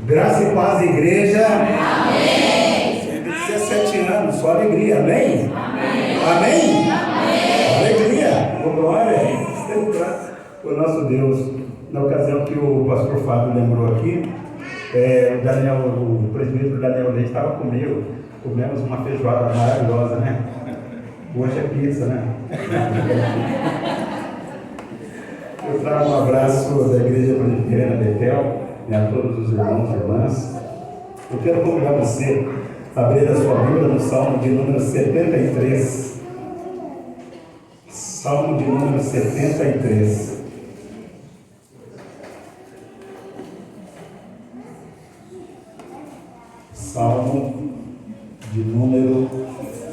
Graça e paz, igreja. Amém. 17 anos, só alegria, amém? Amém? Alegria, com glória. O nosso Deus, na ocasião que o pastor Fábio lembrou aqui, o presbítero Daniel Leite estava comigo, comemos uma feijoada maravilhosa, né? Hoje é pizza, né? Eu trago um abraço da Igreja Presbiteriana Betel, a todos os irmãos e irmãs. Eu quero convidar você a abrir a sua Bíblia no Salmo de número 73. Salmo de número 73. Salmo de número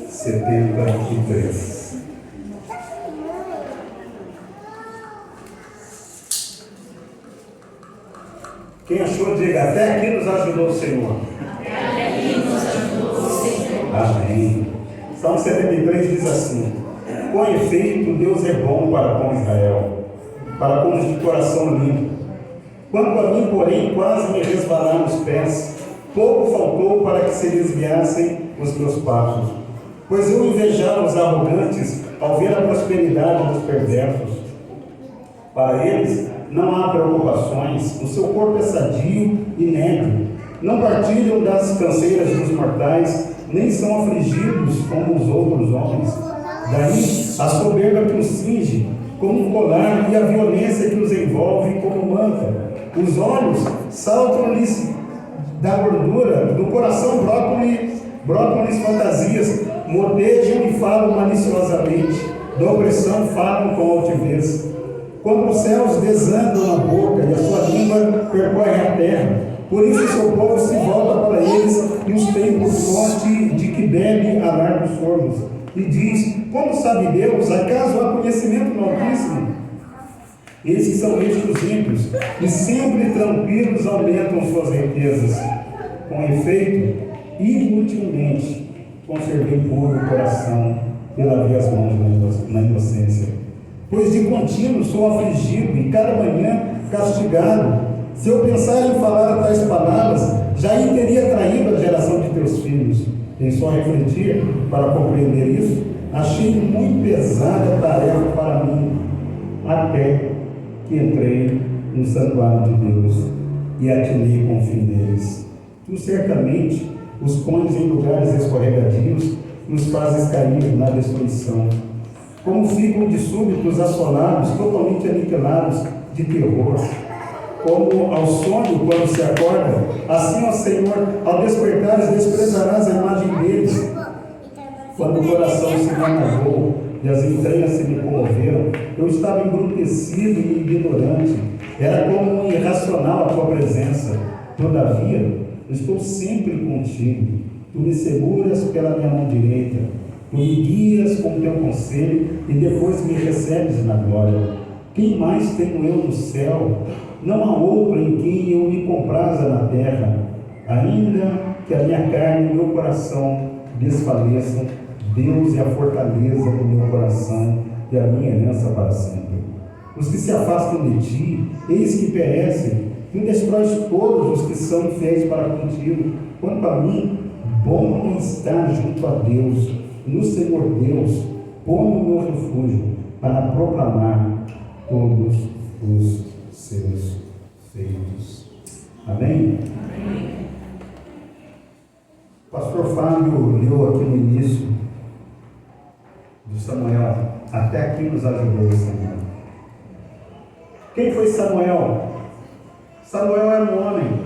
73. Quem achou, diga, até aqui nos ajudou o Senhor. Até aqui nos ajudou o Senhor. Amém. Salmo 73 diz assim: com efeito, Deus é bom para com Israel, para com os de coração limpo. Quanto a mim, porém, quase me resvalaram os pés, pouco faltou para que se desviassem os meus passos. Pois eu invejava os arrogantes ao ver a prosperidade dos perversos. Para eles não há preocupações, o seu corpo é sadio e nédio. Não partilham das canseiras dos mortais, nem são afligidos como os outros homens. Daí a soberba que os cinge como um colar e a violência que os envolve como manta. Os olhos saltam-lhes da gordura, do coração brotam-lhes fantasias, motejam e falam maliciosamente, da opressão falam com altivez. Quando os céus desandam na boca e a sua língua percorre a terra, por isso seu povo se volta para eles e os tem por fonte de que bebe a largos sorvos. E diz: como sabe Deus? Acaso há conhecimento no Altíssimo? Esses são estes os ímpios, e sempre tranquilos aumentam suas riquezas. Com efeito, inutilmente conservei puro o coração e lavei as mãos na inocência. Pois de contínuo sou afligido e cada manhã castigado. Se eu pensar em falar tais palavras, já teria traído a geração de teus filhos. Em só refletir para compreender isso, achei muito pesada a tarefa para mim, até que entrei no santuário de Deus e atinei com o fim deles. Tu certamente os pões em lugares escorregadios e os fazes cair na destruição. Como ficam de súbitos assolados, totalmente aniquilados de terror. Como ao sonho quando se acorda, assim, ó Senhor, ao despertares desprezarás a imagem deles. Quando o coração se me amarrou e as entranhas se me comoveram, eu estava embrutecido e ignorante. Era como um irracional a tua presença. Todavia, estou sempre contigo. Tu me seguras pela minha mão direita. Tu me guias com teu conselho e depois me recebes na glória. Quem mais tenho eu no céu? Não há outro em quem eu me compraza na terra. Ainda que a minha carne e o meu coração desfaleçam, Deus é a fortaleza do meu coração e a minha herança para sempre. Os que se afastam de ti, eis que perecem. Tu destróis todos os que são infiéis para contigo. Quanto a mim, bom é estar junto a Deus. No Senhor Deus, ponho o meu refúgio para proclamar todos os seus feitos. Amém? Amém. O pastor Fábio leu aqui no início do Samuel: até aqui nos ajudou o Senhor. Quem foi Samuel? Samuel era um homem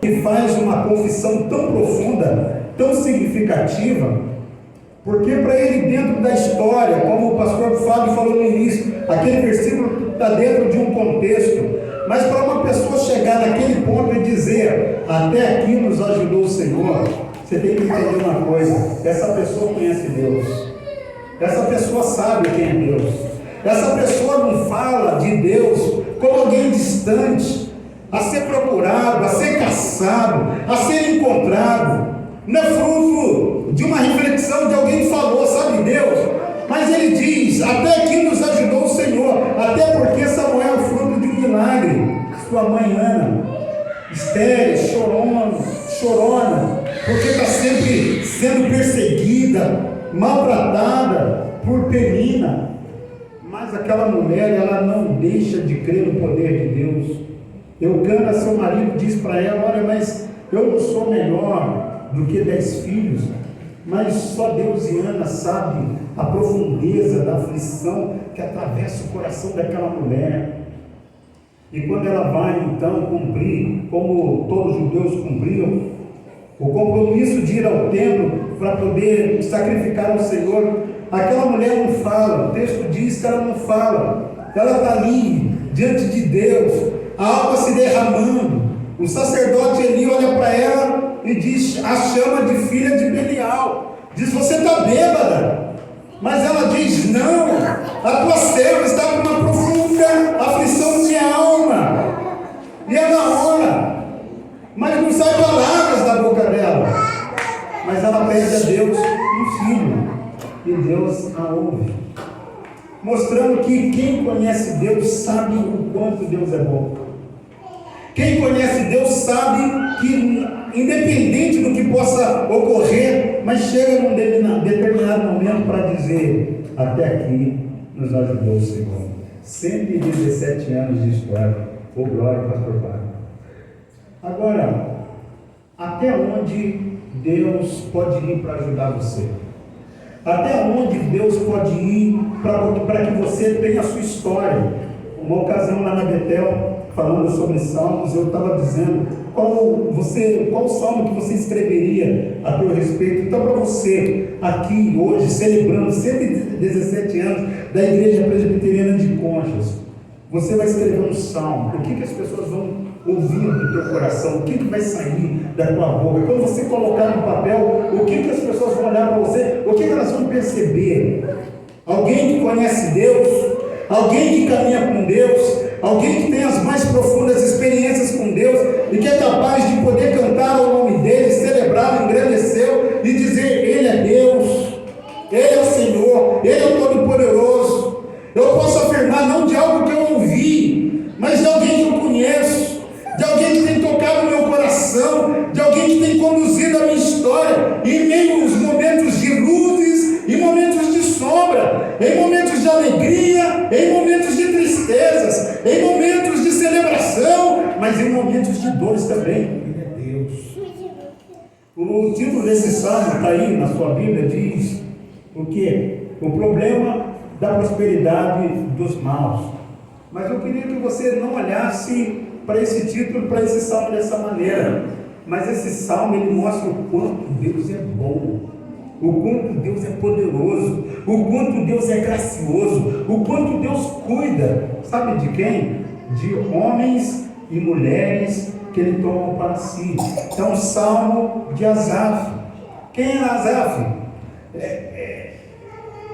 que faz uma confissão tão profunda, tão significativa, porque para ele, dentro da história, como o pastor Fábio falou no início, aquele versículo está dentro de um contexto, mas para uma pessoa chegar naquele ponto e dizer: até aqui nos ajudou o Senhor, você tem que entender uma coisa: essa pessoa conhece Deus, essa pessoa sabe quem é Deus, essa pessoa não fala de Deus como alguém distante, a ser procurado, a ser caçado, a ser encontrado. Não é fruto de uma reflexão de alguém que falou, sabe Deus? Mas ele diz: até aqui nos ajudou o Senhor. Até porque Samuel é fruto de um milagre. tua mãe Ana, estéril, chorona, porque está sempre sendo perseguida, maltratada por Penina. Mas aquela mulher, ela não deixa de crer no poder de Deus. Eucana, seu marido, diz para ela: olha, mas eu não sou melhor do que 10 filhos, mas só Deus e Ana sabem a profundeza da aflição que atravessa o coração daquela mulher. E quando ela vai então cumprir, como todos os judeus cumpriam, o compromisso de ir ao templo para poder sacrificar ao Senhor, aquela mulher não fala. O texto diz que ela não fala, ela está ali diante de Deus, a alma se derramando. O sacerdote Eli olha para ela e diz, a chama de filha de Belial, diz: você está bêbada. Mas ela diz: não, a tua serva está com uma profunda aflição de minha alma. E ela ora, mas não sai palavras da boca dela. Mas ela pede a Deus um filho, e Deus a ouve, mostrando que quem conhece Deus sabe o quanto Deus é bom. Quem conhece Deus sabe que, independente do que possa ocorrer, mas chega num determinado momento para dizer: até aqui nos ajudou o Senhor. 117 anos de história. Ô glória, pastor Paulo. Agora, até onde Deus pode ir para ajudar você? Até onde Deus pode ir para que você tenha a sua história? Uma ocasião lá na Betel, falando sobre salmos, eu estava dizendo qual salmo que você escreveria a teu respeito. Então, para você aqui hoje, celebrando 117 anos da Igreja Presbiteriana de Conchas, você vai escrever um salmo. O que as pessoas vão ouvir do teu coração? O que vai sair da tua boca? Quando você colocar no papel, o que as pessoas vão olhar para você? O que elas vão perceber? Alguém que conhece Deus, alguém que caminha com Deus, alguém que tem as mais profundas experiências com Deus e que é capaz de poder cantar o nome dele, celebrá-lo, engrandecê-lo e dizer: ele é Deus, ele é o Senhor, ele é o Todo-Poderoso. Eu posso afirmar não de algo que eu ouvi, mas de alguém que eu conheço, de alguém que tem tocado o meu coração, de alguém que tem conduzido a minha história em meio aos momentos de luzes e momentos de sombra, em momentos de alegria, em momentos de tristezas, em momentos de celebração, mas em momentos de dores também. Ele é Deus. O título desse salmo está aí na sua Bíblia, diz o quê? O problema da prosperidade dos maus. Mas eu queria que você não olhasse para esse título, para esse salmo dessa maneira. Mas esse salmo, ele mostra o quanto Deus é bom, o quanto Deus é poderoso, o quanto Deus é gracioso, o quanto Deus cuida. Sabe de quem? De homens e mulheres que ele toma para si. É um salmo de Asaf. Quem era Asaf?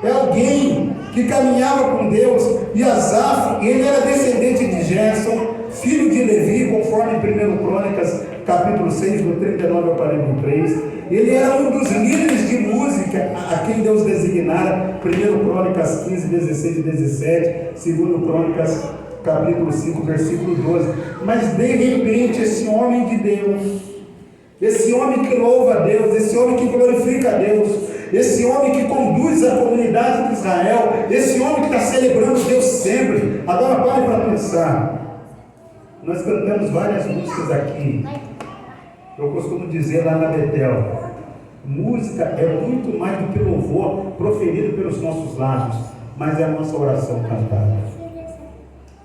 É alguém que caminhava com Deus. E Asaf, ele era descendente de Gerson, filho de Levi, conforme 1 Crônicas, capítulo 6, do 39 ao 43. Ele era um dos líderes de música a quem Deus designara. 1 Crônicas 15, 16 e 17, 2 Crônicas, capítulo 5, versículo 12. Mas de repente esse homem de Deus, esse homem que louva a Deus, esse homem que glorifica a Deus, esse homem que conduz a comunidade de Israel, esse homem que está celebrando Deus sempre. Agora pare para pensar. Nós cantamos várias músicas aqui. Eu costumo dizer lá na Betel, música é muito mais do que louvor proferido pelos nossos lábios, mas é a nossa oração cantada.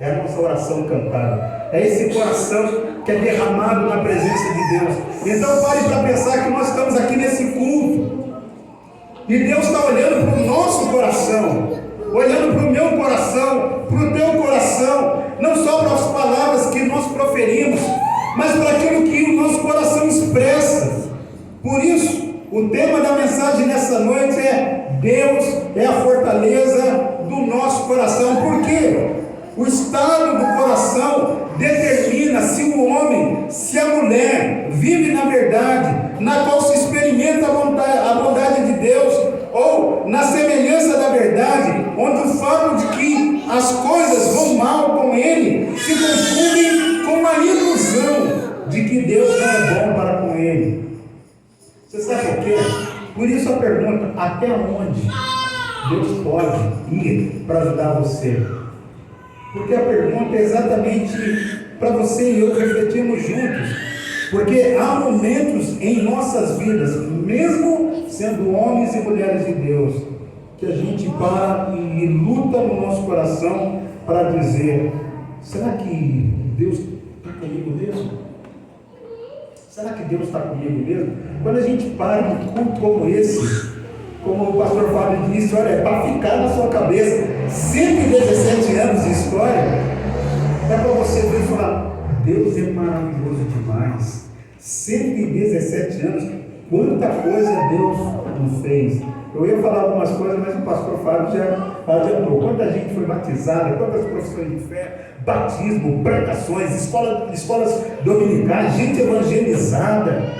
É a nossa oração cantada. É esse coração que é derramado na presença de Deus. Então pare para pensar que nós estamos aqui nesse culto. E Deus está olhando para o nosso coração, olhando para o meu coração, para o teu coração, não só para as palavras que nós proferimos, mas para aquilo que o nosso coração expressa. Por isso, o tema da mensagem nessa noite é: Deus é a fortaleza do nosso coração. Por quê? O estado do coração determina se o homem, se a mulher vive na verdade, na qual se experimenta a bondade de Deus, ou na semelhança da verdade, onde o fato de que as coisas vão mal com ele se confundem com a Por isso a pergunta: até onde Deus pode ir para ajudar você? Porque a pergunta é exatamente para você e eu refletirmos juntos. Porque há momentos em nossas vidas, mesmo sendo homens e mulheres de Deus, que a gente para e luta no nosso coração para dizer: será que Deus está comigo mesmo? Será que Deus está comigo mesmo? Quando a gente para num culto como esse, como o pastor Fábio disse, olha, é para ficar na sua cabeça, 117 anos de história, é para você ver e falar: Deus é maravilhoso demais. 117 anos, quanta coisa Deus não fez. Eu ia falar algumas coisas, mas o pastor Fábio já adiantou. Quanta gente foi batizada, quantas profissões de fé, batismo, pregações, escolas dominicais, gente evangelizada,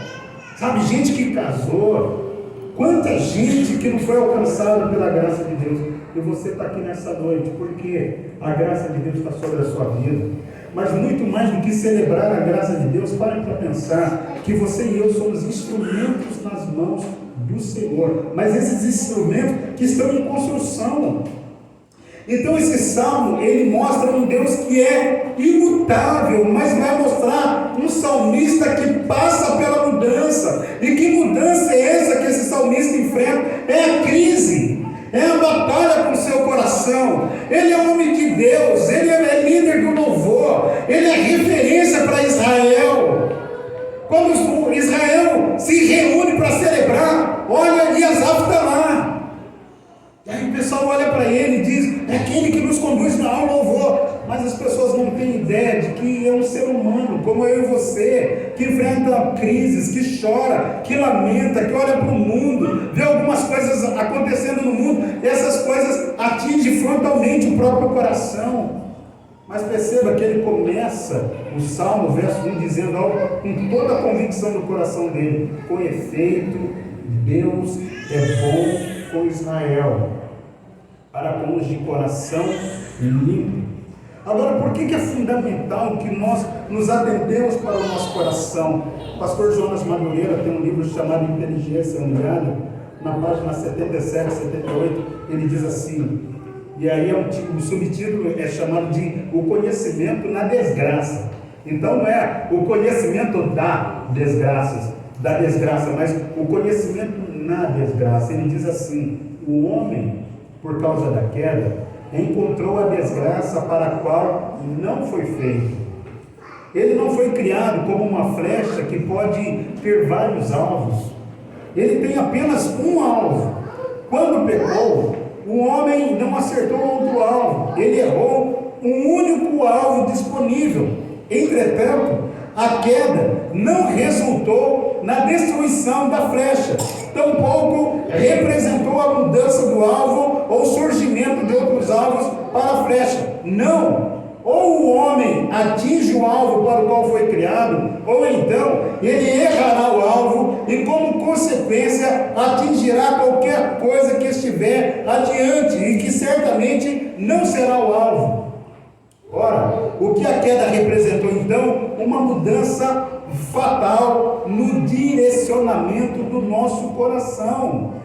sabe, gente que casou, quanta gente que não foi alcançada pela graça de Deus. E você está aqui nessa noite porque a graça de Deus está sobre a sua vida. Mas muito mais do que celebrar a graça de Deus, parem para pensar que você e eu somos instrumentos nas mãos do Senhor, mas esses instrumentos que estão em construção. Então esse salmo, ele mostra um Deus que é imutável, mas vai mostrar um salmista que passa pela mudança. E que mudança é essa que esse salmista enfrenta? É a crise, é a batalha com o seu coração. Ele é homem de Deus, ele é líder do louvor, ele é referência para Israel. Quando Israel se reúne para celebrar, olha, e Asaf está lá. E aí o pessoal olha para ele e diz: é aquele que nos conduz ao louvor. Mas as pessoas não têm ideia de que é um ser humano, como eu e você, que enfrenta crises, que chora, que lamenta, que olha para o mundo, vê algumas coisas acontecendo no mundo, e essas coisas atingem frontalmente o próprio coração. Mas perceba que ele começa o Salmo, verso 1, dizendo algo com toda a convicção do coração dele: com efeito, Deus é bom com Israel, para com os de coração limpo. Agora, por que é fundamental que nós nos atendemos para o nosso coração? O pastor Jonas Madureira tem um livro chamado Inteligência Humilhada, na página 77, 78, ele diz assim, e aí o subtítulo é chamado de O Conhecimento na Desgraça. Então não é o conhecimento da desgraça, mas o conhecimento na desgraça. Ele diz assim: o homem, por causa da queda, encontrou a desgraça para a qual não foi feito. Ele não foi criado como uma flecha que pode ter vários alvos. Ele tem apenas um alvo. Quando pecou, o homem não acertou outro alvo. Ele errou um único alvo disponível. Entretanto, a queda não resultou na destruição da flecha, tampouco representou a mudança do alvo ou surgimento de outros alvos para a flecha. Não! Ou o homem atinge o alvo para o qual foi criado, ou então ele errará o alvo e, como consequência, atingirá qualquer coisa que estiver adiante e que certamente não será o alvo. Ora, o que a queda representou então? Uma mudança fatal no direcionamento do nosso coração.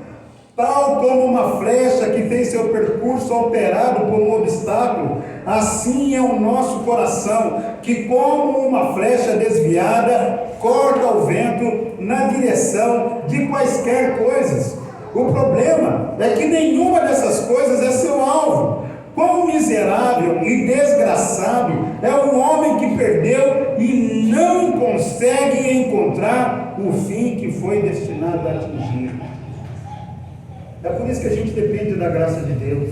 Tal como uma flecha que tem seu percurso alterado por um obstáculo, assim é o nosso coração, que como uma flecha desviada, corta o vento na direção de quaisquer coisas. O problema é que nenhuma dessas coisas é seu alvo. Quão miserável e desgraçado é o homem que perdeu e não consegue encontrar o fim que foi destinado a atingir. É por isso que a gente depende da graça de Deus.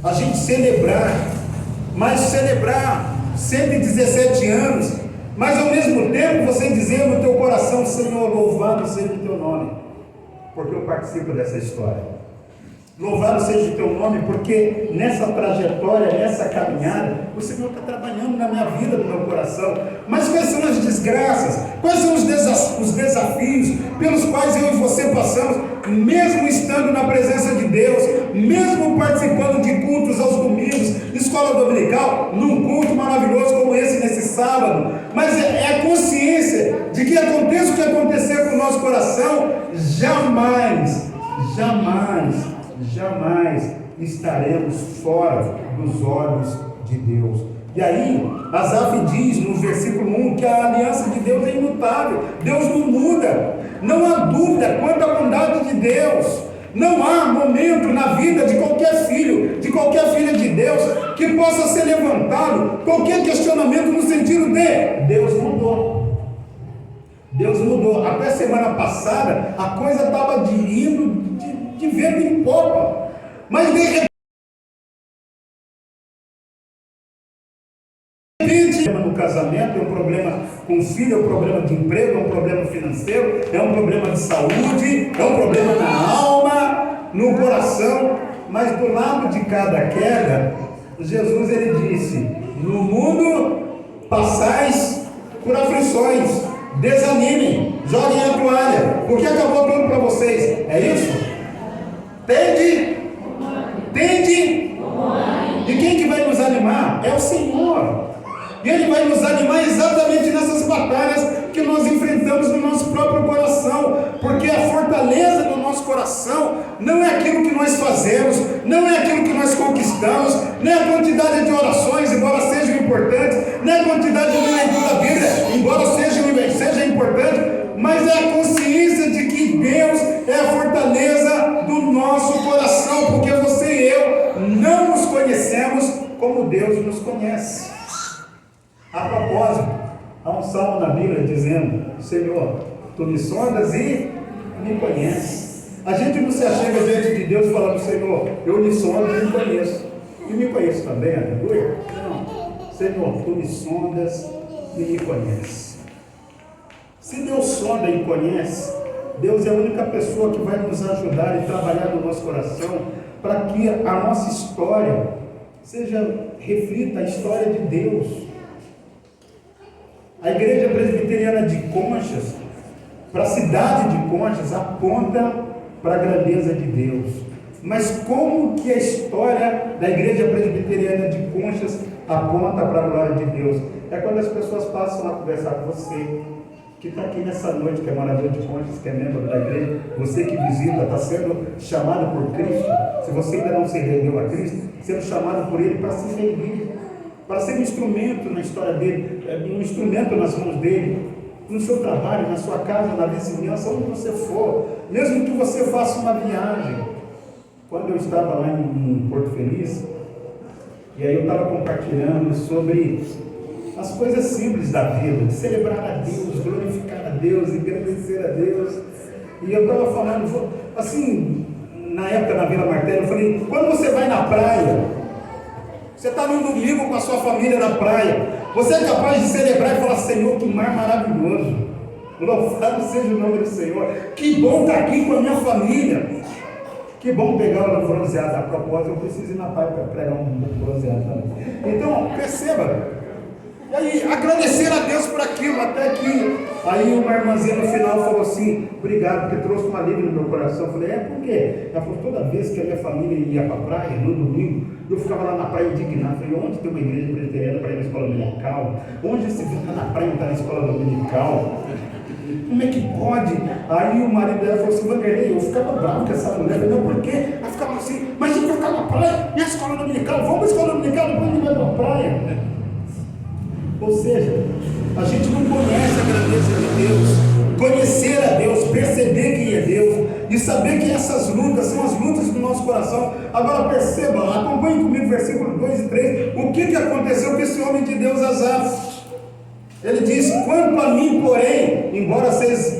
A gente celebrar 117 anos, mas ao mesmo tempo você dizer no teu coração: Senhor, louvado seja o teu nome, porque eu participo dessa história. Louvado seja o teu nome, porque nessa trajetória, nessa caminhada, o Senhor está trabalhando na minha vida, no meu coração. Mas quais são as desgraças? Quais são os desafios pelos quais eu e você passamos, mesmo estando na presença de Deus, mesmo participando de cultos aos domingos, escola dominical, num culto maravilhoso como esse nesse sábado? Mas é a consciência de que aconteça o que acontecer com o nosso coração, jamais estaremos fora dos olhos de Deus. E aí, Asaf diz no versículo 1 que a aliança de Deus é imutável, Deus não muda, não há dúvida quanto à bondade de Deus. Não há momento na vida de qualquer filho, de qualquer filha de Deus, que possa ser levantado qualquer questionamento no sentido de Deus mudou. Deus mudou. Até semana passada a coisa estava indo de vento em popa, mas de repente no casamento, é um problema com o filho, é um problema de emprego, é um problema financeiro, é um problema de saúde, é um problema na alma, no coração. Mas do lado de cada queda, Jesus ele disse: no mundo passais por aflições, desanimem, joguem a toalha, porque acabou tudo para vocês. É isso? Tende. E quem que vai nos animar? É o Senhor. E Ele vai nos animar exatamente nessas batalhas que nós enfrentamos no nosso próprio coração, porque a fortaleza do nosso coração não é aquilo que nós fazemos, não é aquilo que nós conquistamos, não é a quantidade de orações, embora sejam importantes, não é a quantidade de leitura da Bíblia, embora seja importante, mas é a consciência de que Deus é a fortaleza do nosso coração, porque você e eu não nos conhecemos como Deus nos conhece. A propósito, há um salmo na Bíblia dizendo: Senhor, Tu me sondas e me conheces. A gente não se achega diante de Deus falando: Senhor, eu lhe sondo e me conheço. E me conheço também, aleluia? Não. Senhor, Tu me sondas e me conheces. Se Deus sonda e conhece, Deus é a única pessoa que vai nos ajudar e trabalhar no nosso coração para que a nossa história reflita a história de Deus. A igreja presbiteriana de Conchas, para a cidade de Conchas, aponta para a grandeza de Deus. Mas como que a história da igreja presbiteriana de Conchas aponta para a glória de Deus? É quando as pessoas passam a conversar com você, que está aqui nessa noite, que é morador de Conchas, que é membro da igreja, você que visita, está sendo chamado por Cristo. Se você ainda não se rendeu a Cristo, sendo chamado por Ele para se render, para ser um instrumento na história dele, um instrumento nas mãos dele, no seu trabalho, na sua casa, na vizinhança, onde você for, mesmo que você faça uma viagem. Quando eu estava lá em Porto Feliz, e aí eu estava compartilhando sobre as coisas simples da vida, de celebrar a Deus, glorificar a Deus, agradecer a Deus, e eu estava falando, assim, na época na Vila Martello, eu falei: quando você vai na praia, você está num domingo com a sua família na praia, você é capaz de celebrar e falar: Senhor, que mar maravilhoso, louvado seja o nome do Senhor, que bom estar aqui com a minha família, que bom pegar uma bronzeada. A propósito, eu preciso ir na praia para pregar um bronzeado também. Então, perceba, e aí, agradecer a Deus por aquilo, até que aí uma irmãzinha no final falou assim: obrigado, porque trouxe um alívio no meu coração. Eu falei: é, por quê? Ela falou: toda vez que a minha família ia para a praia, no domingo, eu ficava lá na praia indignado. Eu falei: onde tem uma igreja presbiteriana para ir na escola dominical? Onde se fica na praia e está na escola dominical? Como é que pode? Aí o marido dela falou assim: Vanderlei, eu ficava bravo com essa mulher. Eu falei: não, por quê? Ela ficava assim: mas a gente vai ficar na praia e a escola dominical? Vamos para a escola dominical, depois a gente vai para a praia. Ou seja, a gente não conhece a grandeza de Deus, conhecer a Deus, perceber quem é Deus e saber que essas lutas são as lutas do nosso coração. Agora perceba, acompanhe comigo versículo 2 e 3, o que aconteceu com esse homem de Deus, Asaf. Ele diz: quanto a mim, porém, embora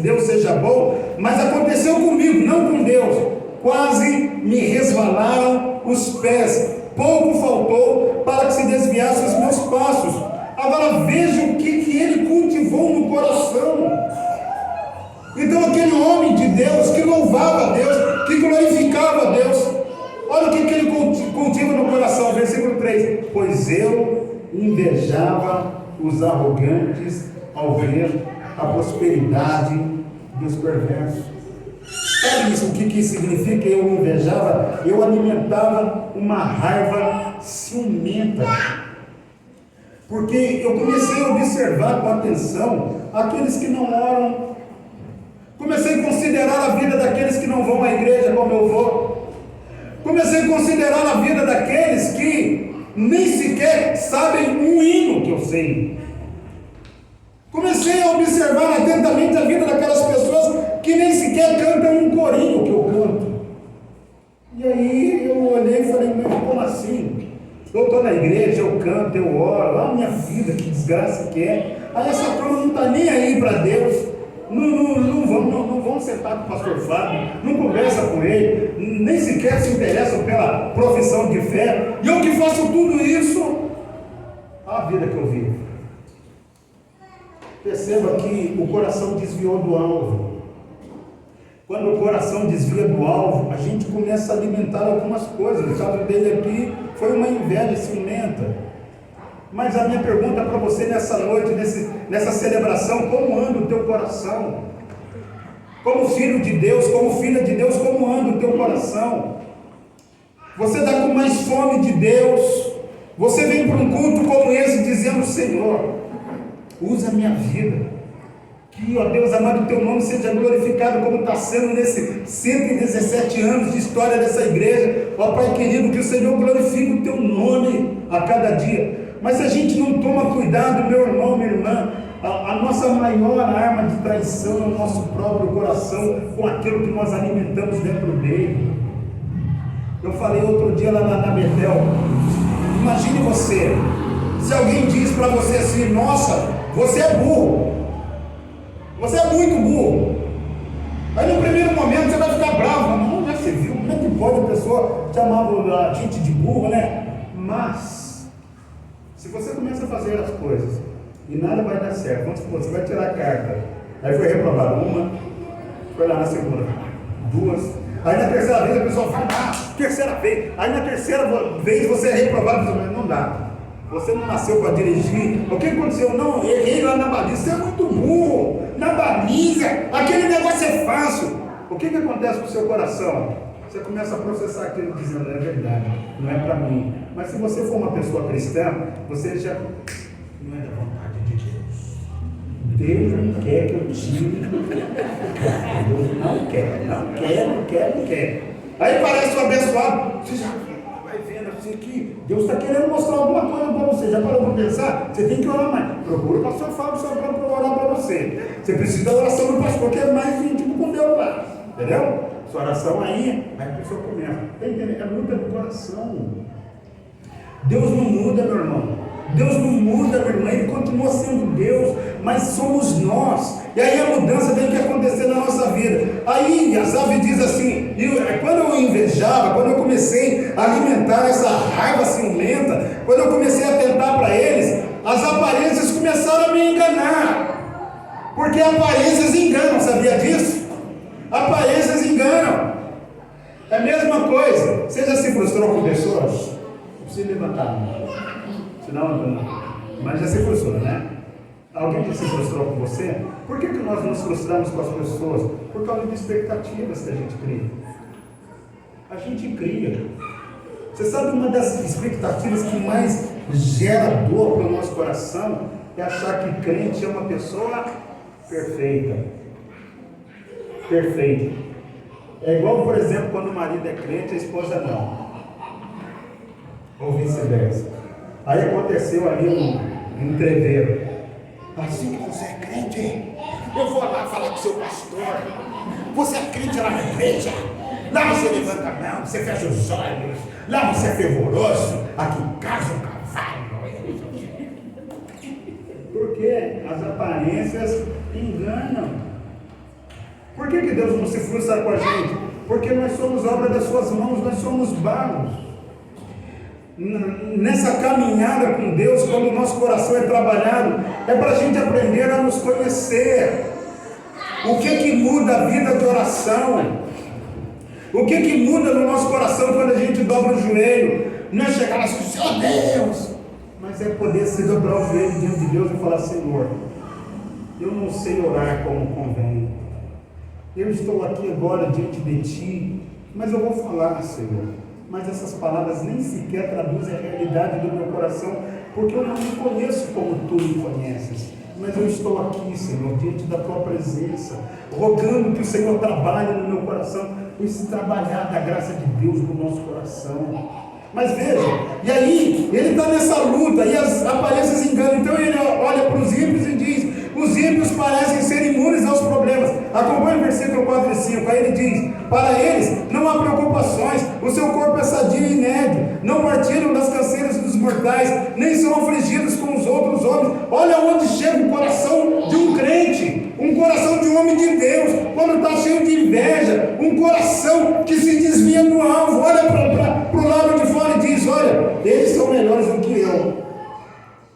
Deus seja bom, mas aconteceu comigo, não com Deus, quase me resvalaram os pés, pouco faltou para que se desviassem os meus passos. Agora veja o que ele cultivou no coração. Então aquele homem de Deus, que louvava a Deus, que glorificava a Deus, olha o que ele cultiva no coração, versículo 3: pois eu invejava os arrogantes ao ver a prosperidade dos perversos. Sabe isso, o que significa? Eu invejava, eu alimentava uma raiva ciumenta. Porque eu comecei a observar com atenção aqueles que não oram. Comecei a considerar a vida daqueles que não vão à igreja como eu vou. Comecei a considerar a vida daqueles que nem sequer sabem um hino que eu sei. Comecei a observar atentamente a vida daquelas pessoas que nem sequer cantam um corinho que eu canto. E aí eu olhei e falei, mas como assim? Eu estou na igreja, eu canto, eu oro, olha a minha vida, que desgraça que é. Aí essa turma não está nem aí para Deus, não vão sentar com o pastor Fábio, não conversa com ele, nem sequer se interessam pela profissão de fé. E eu que faço tudo isso, olha a vida que eu vivo. Perceba que o coração desviou do alvo. Quando o coração desvia do alvo, a gente começa a alimentar algumas coisas. O caso dele aqui foi uma inveja ciumenta. Mas a minha pergunta para você nessa noite, nessa celebração, como anda o teu coração? Como filho de Deus, como filha de Deus, como anda o teu coração? Você está com mais fome de Deus? Você vem para um culto como esse dizendo, Senhor, usa a minha vida. Que, ó Deus amado, o teu nome seja glorificado como está sendo nesses 117 anos de história dessa igreja. Ó Pai querido, que o Senhor glorifique o teu nome a cada dia. Mas se a gente não toma cuidado, meu irmão, minha irmã, a nossa maior arma de traição é o nosso próprio coração, com aquilo que nós alimentamos dentro dele. Eu falei outro dia lá na Betel, imagine você, se alguém diz para você assim, nossa, você é burro, você é muito burro. Aí no primeiro momento você vai ficar bravo, não, já você viu, como é que pode a pessoa chamar a gente de burro, né? Mas, se você começa a fazer as coisas e nada vai dar certo, vamos supor, você vai tirar a carta, aí foi reprovado uma, foi lá na segunda, duas, aí na terceira vez a pessoa fala, terceira vez, aí na terceira vez você é reprovado, mas não dá. Você não nasceu para dirigir. O que aconteceu? Não, errei lá na baliza. Você é muito burro. Na baliza, aquele negócio é fácil. O que acontece com o seu coração? Você começa a processar aquilo dizendo, é verdade, não é para mim. Mas se você for uma pessoa cristã, você já não é da vontade de Deus. Deus não quer que eu tire. Deus não quer. Aí parece um abençoado. Você já vai vendo assim que Deus está querendo mostrar alguma coisa para você. Já parou para pensar? Você tem que orar mais. Procura o pastor Fábio só para orar para você. Você precisa da oração do pastor, que é mais íntimo com Deus lá. Entendeu? Sua oração aí a pessoa começa. Está entendendo? É luta do coração. Deus não muda, meu irmão. Deus não muda, minha irmã, Ele continua sendo Deus, mas somos nós. E aí a mudança tem que acontecer na nossa vida. Aí Asaf diz assim, quando eu invejava, quando eu comecei a alimentar essa raiva ciumenta, quando eu comecei a atentar para eles, as aparências começaram a me enganar. Porque aparências enganam, sabia disso? Aparências enganam. É a mesma coisa. Você já se frustrou com pessoas? Não precisa levantar a mão. Senão, mas já se frustrou, né? Alguém já se frustrou com você? Por que nós nos frustramos com as pessoas? Por causa de expectativas que a gente cria. A gente cria. Você sabe uma das expectativas que mais gera dor para o nosso coração? É achar que crente é uma pessoa perfeita. Perfeita. É igual, por exemplo, quando o marido é crente, a esposa não. Ou vice-versa. Aí aconteceu ali um entreveiro. Assim que você é crente, eu vou lá falar com o seu pastor. Você é crente lá na igreja. Lá você levanta a mão, você fecha os olhos. Lá você é fervoroso. Aqui em casa um cavalo. Porque as aparências enganam. Por que Deus não se frustra com a gente? Porque nós somos obra das suas mãos, nós somos barros. Nessa caminhada com Deus, quando o nosso coração é trabalhado, é para a gente aprender a nos conhecer. O que muda a vida de oração? O que muda no nosso coração quando a gente dobra o joelho? Não é chegar assim, oh Deus, mas é poder se dobrar o joelho diante de Deus e falar, Senhor, eu não sei orar como convém. Eu estou aqui agora diante de Ti, mas eu vou falar, Senhor. Mas essas palavras nem sequer traduzem a realidade do meu coração, porque eu não me conheço como tu me conheces. Mas eu estou aqui, Senhor, diante da tua presença, rogando que o Senhor trabalhe no meu coração, esse trabalhar da graça de Deus no nosso coração. Mas veja, e aí ele está nessa luta, e as aparências enganam. Então ele olha para os ímpios e diz: os ímpios parecem ser imunes aos problemas. Acompanhe o versículo 4 e 5. Aí ele diz: para eles não há preocupações, o seu corpo é sadio e inédito, não partilham das canseiras dos mortais, nem são afligidos com os outros homens. Olha onde chega o coração de um crente, um coração de um homem de Deus, quando está cheio de inveja, um coração que se desvia do alvo, olha para o lado de fora e diz: olha, eles são melhores do que eu.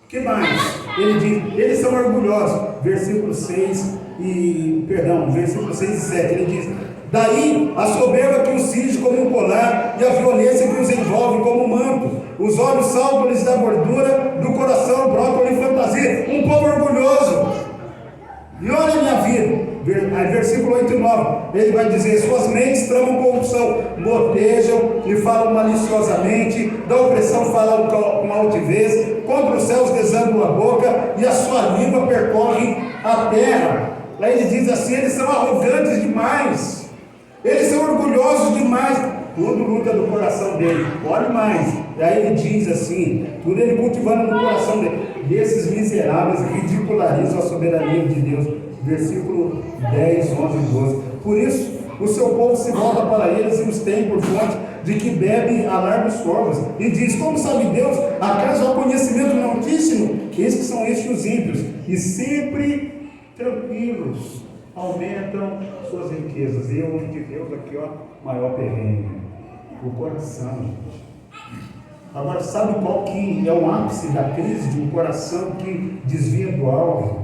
Que mais? Ele diz: eles são orgulhosos. Versículo 6 e 7, ele diz: daí a soberba que os cinge como um colar, e a violência que os envolve como um manto. Os olhos saltam-lhes da gordura, do coração brotam-lhe fantasia. Um povo orgulhoso. E olha a minha vida. Versículo 8 e 9, ele vai dizer: suas mentes tramam corrupção, motejam e falam maliciosamente, da opressão falam com altivez, contra os céus desandam a boca, e a sua língua percorre a terra. Aí ele diz assim: eles são arrogantes demais, eles são orgulhosos demais, tudo luta do coração dele. Olhe mais, e aí ele diz assim, tudo ele cultivando no coração dele. E esses miseráveis ridicularizam a soberania de Deus. Versículo 10, 11 e 12. Por isso, o seu povo se volta para eles e os tem por fonte de que bebe a largos corvos. E diz: como sabe Deus? Acaso há conhecimento no Altíssimo? Esses são estes os ímpios, e sempre tranquilos aumentam suas riquezas. E o homem de Deus aqui, ó, maior perrengue, o coração, gente. Agora, sabe qual que é o ápice da crise de um coração que desvia do alvo?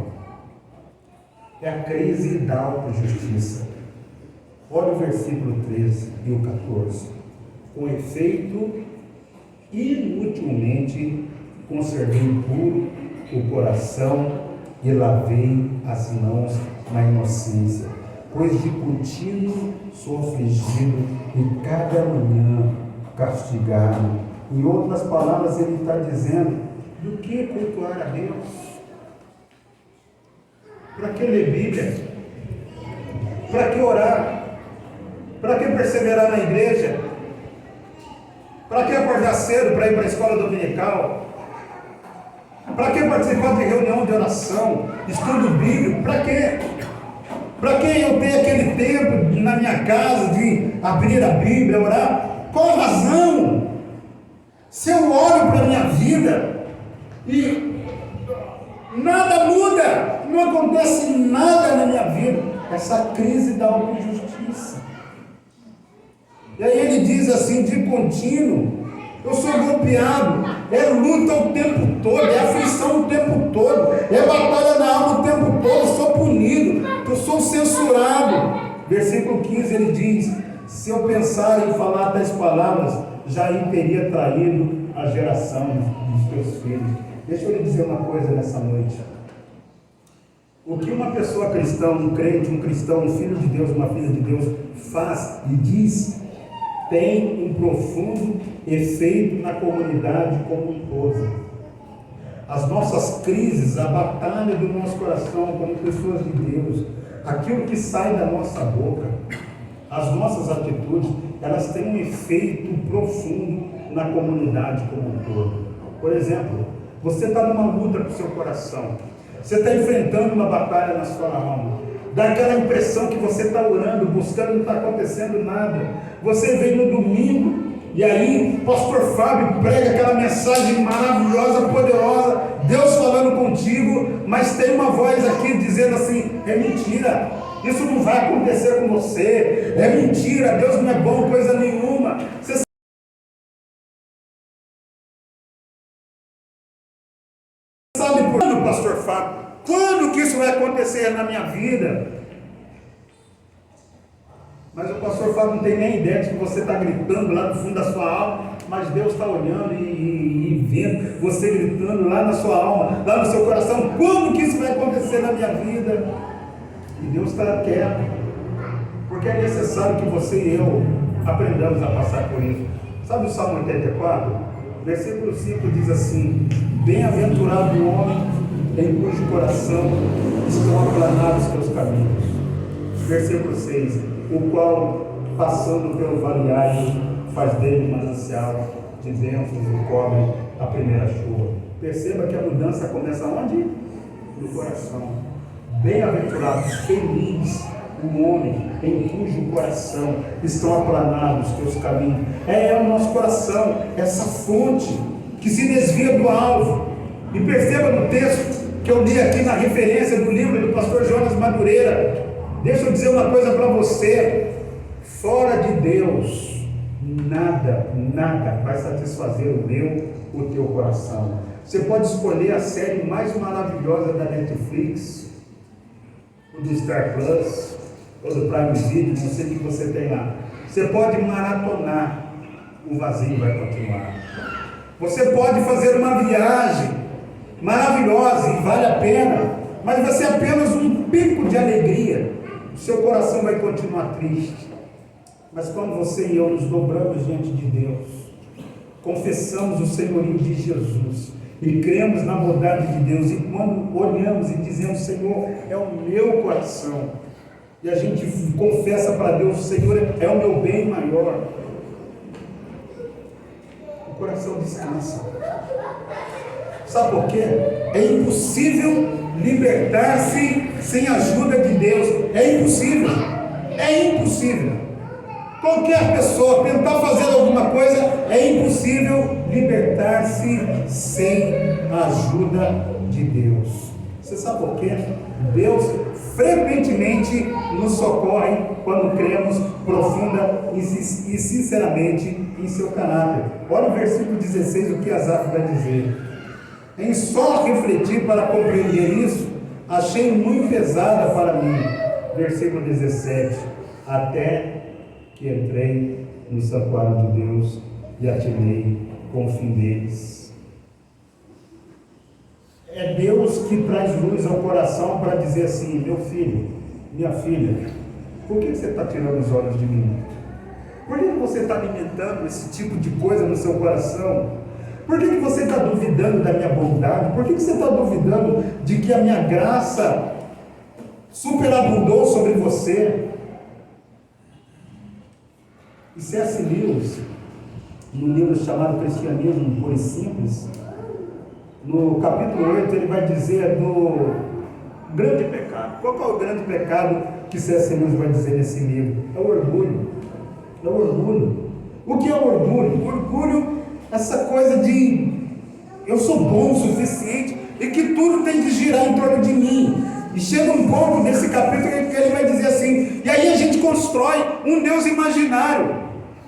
É a crise da autojustiça. Olha o versículo 13 e o 14. Com efeito, inutilmente conservei puro o coração e lavei as mãos na inocência, pois de contínuo sou afligido e cada manhã castigado. Em outras palavras, ele está dizendo: do que cultuar a Deus? Para que ler Bíblia? Para que orar? Para que perseverar na igreja? Para que acordar cedo para ir para a escola dominical? Para que participar de reunião de oração, estudo bíblico? Para quê? Para que eu ter aquele tempo na minha casa de abrir a Bíblia, orar? Qual a razão? Se eu olho para a minha vida e nada muda, não acontece nada na minha vida, essa crise da autojustiça. E aí ele diz assim: de contínuo, eu sou golpeado, é luta o tempo todo, é aflição o tempo todo, é batalha na alma o tempo todo, eu sou punido, eu sou censurado. Versículo 15 ele diz: se eu pensar em falar tais palavras, já teria traído a geração dos teus filhos. Deixa eu lhe dizer uma coisa nessa noite. O que uma pessoa cristã, um crente, um cristão, um filho de Deus, uma filha de Deus faz e diz, tem um profundo efeito na comunidade como um todo. As nossas crises, a batalha do nosso coração como pessoas de Deus, aquilo que sai da nossa boca, as nossas atitudes, elas têm um efeito profundo na comunidade como um todo. Por exemplo, você está numa luta com o seu coração, você está enfrentando uma batalha na sua alma, dá aquela impressão que você está orando, buscando, não está acontecendo nada. Você vem no domingo e aí o pastor Fábio prega aquela mensagem maravilhosa, poderosa, Deus falando contigo, mas tem uma voz aqui dizendo assim: é mentira, isso não vai acontecer com você, é mentira, Deus não é bom coisa nenhuma. Você sabe por quando, pastor Fábio? Quando que isso vai acontecer na minha vida? Mas o pastor Fábio não tem nem ideia de que você está gritando lá no fundo da sua alma, mas Deus está olhando e vendo você gritando lá na sua alma, lá no seu coração. Quando que isso vai acontecer na minha vida? E Deus está quieto, porque é necessário que você e eu aprendamos a passar por isso. Sabe o Salmo 84? Versículo 5 diz assim: Bem-aventurado o homem em cujo coração estão aplanados os teus caminhos. Versículo 6: o qual, passando pelo vale árido, faz dele manancial de bênçãos e cobre a primeira chuva. Perceba que a mudança começa onde? No coração. Bem-aventurado, feliz o homem em cujo coração estão aplanados os teus caminhos. É o nosso coração, essa fonte que se desvia do alvo. E perceba no texto que eu li aqui na referência do livro do pastor Jonas Madureira. Deixa eu dizer uma coisa para você: fora de Deus, nada vai satisfazer o teu coração. Você pode escolher a série mais maravilhosa da Netflix, ou do Star Plus, ou do Prime Video, não sei o que você tem lá. Você pode maratonar, o vazio vai continuar. Você pode fazer uma viagem maravilhosa e vale a pena, mas vai ser apenas um pico de alegria. O seu coração vai continuar triste. Mas quando você e eu nos dobramos diante de Deus, confessamos o senhorio de Jesus e cremos na bondade de Deus, e quando olhamos e dizemos: Senhor, é o meu coração, e a gente confessa para Deus: Senhor, é o meu bem maior, o coração descansa. Sabe por quê? É impossível libertar-se sem a ajuda de Deus. É impossível. É impossível. Qualquer pessoa tentar fazer alguma coisa, é impossível libertar-se sem a ajuda de Deus. Você sabe por quê? Deus frequentemente nos socorre quando cremos profunda e sinceramente em seu caráter. Olha o versículo 16, o que Asaf vai dizer: em só refletir para compreender isso, achei muito pesada para mim. Versículo 17: até que entrei no santuário de Deus e atinei com o fim deles. É Deus que traz luz ao coração para dizer assim: meu filho, minha filha, por que você está tirando os olhos de mim? Por que você está alimentando esse tipo de coisa no seu coração? Por que você está duvidando da minha bondade? Por que você está duvidando de que a minha graça superabundou sobre você? E C.S. Lewis, no livro chamado Cristianismo Puro e Simples, no capítulo 8, ele vai dizer do grande pecado. Qual é o grande pecado que C.S. Lewis vai dizer nesse livro? É o orgulho. É o orgulho. O que é o orgulho? O orgulho, essa coisa de eu sou bom o suficiente e que tudo tem que girar em torno de mim. E chega um ponto nesse capítulo que ele vai dizer assim: e aí a gente constrói um Deus imaginário,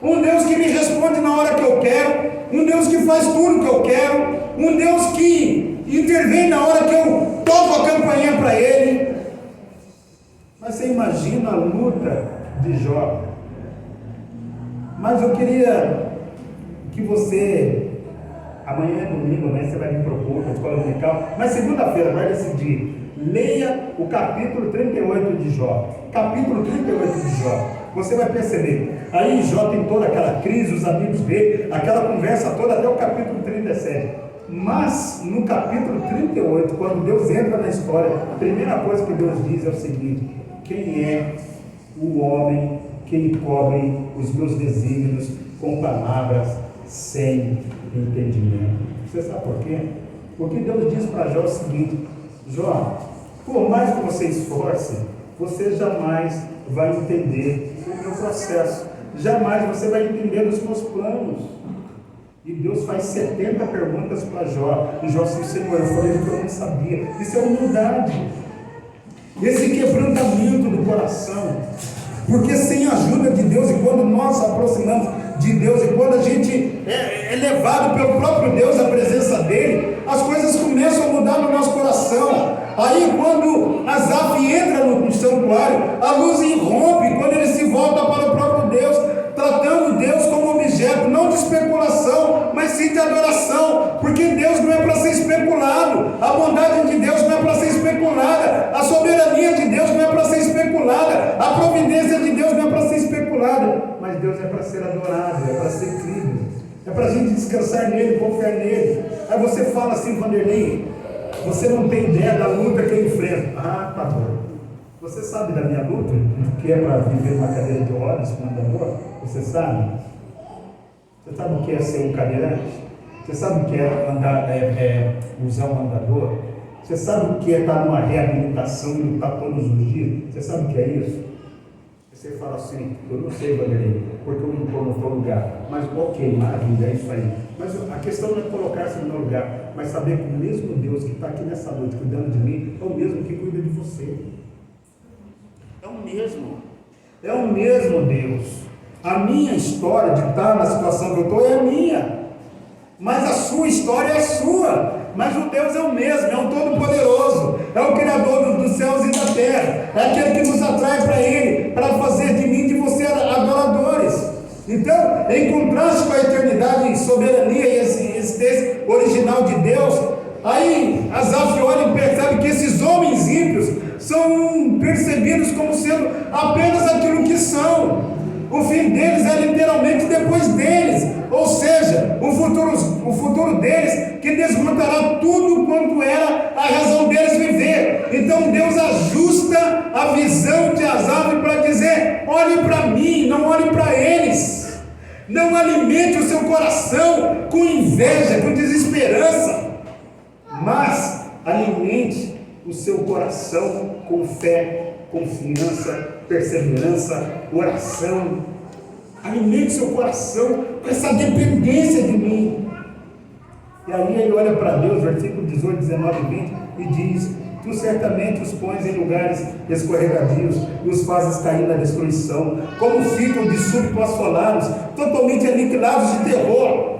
um Deus que me responde na hora que eu quero, um Deus que faz tudo que eu quero, um Deus que intervém na hora que eu toco a campainha para Ele. Mas você imagina a luta de Jó. Mas eu queria que você, amanhã é domingo, amanhã você vai vir para o culto, a escola dominical, mas segunda-feira vai decidir, leia o capítulo 38 de Jó. Capítulo 38 de Jó. Você vai perceber, aí Jó tem toda aquela crise, os amigos dele, aquela conversa toda até o capítulo 37. Mas no capítulo 38, quando Deus entra na história, a primeira coisa que Deus diz é o seguinte: quem é o homem que encobre os meus desígnios com palavras sem entendimento? Você sabe por quê? Porque Deus diz para Jó o seguinte: Jó, por mais que você esforce, você jamais vai entender o meu processo, jamais você vai entender os meus planos. E Deus faz 70 perguntas para Jó, e Jó disse: Senhor, eu falei que eu não sabia. Isso é humildade, esse quebrantamento do coração. Porque sem a ajuda de Deus, e quando nós nos aproximamos de Deus, e quando a gente é levado pelo próprio Deus à presença dele, as coisas começam a mudar no nosso coração. Aí quando Asaf entra no santuário, a luz irrompe quando ele se volta para o próprio Deus, tratando Deus como objeto, não de especulação, mas sim de adoração, porque Deus não é para ser especulado, a bondade de Deus não é para ser especulada, a soberania de Deus não é para ser especulada, a providência de Deus não é para ser especulada, mas Deus é para ser adorado, é para ser crido, é para a gente descansar nele, confiar nele. Aí você fala assim, Vanderlei, você não tem ideia da luta que eu enfrento. Ah, tá bom. Você sabe da minha luta? O que é para viver uma cadeira de rodas com andador? Você sabe? Você sabe o que é ser um cadeirante? Você sabe o que é andar, usar um andador? Você sabe o que é estar numa reabilitação e lutar todos os dias? Você sabe o que é isso? Você fala assim, eu não sei, Vanderlei, porque eu não estou no teu lugar. Mas ok, maravilha, é isso aí. Mas a questão não é colocar-se no meu lugar, mas saber que o mesmo Deus que está aqui nessa noite cuidando de mim, é o mesmo que cuida de você. É o mesmo. É o mesmo Deus. A minha história de estar na situação que eu estou é a minha. Mas a sua história é a sua. Mas o Deus é o mesmo, é o Todo-Poderoso, é o Criador dos céus e da terra, é aquele que nos atrai para Ele, para fazer de mim e de você adoradores. Então, em contraste com a eternidade, soberania e existência original de Deus, aí Asaf olha e percebe que esses homens ímpios são percebidos como sendo apenas aquilo que são. O fim deles é literalmente depois deles, ou seja, o futuro deles que desmontará tudo quanto era a razão deles viver. Então Deus ajusta a visão de Asaf para dizer: olhe para mim, não olhe para eles. Não alimente o seu coração com inveja, com desesperança, mas alimente o seu coração com fé, confiança, perseverança, oração. Alimente seu coração com essa dependência de mim. E aí ele olha para Deus, versículo 18, 19 e 20, e diz: tu certamente os pões em lugares escorregadios e os fazes cair na destruição, como ficam de súbito assolados, totalmente aniquilados de terror.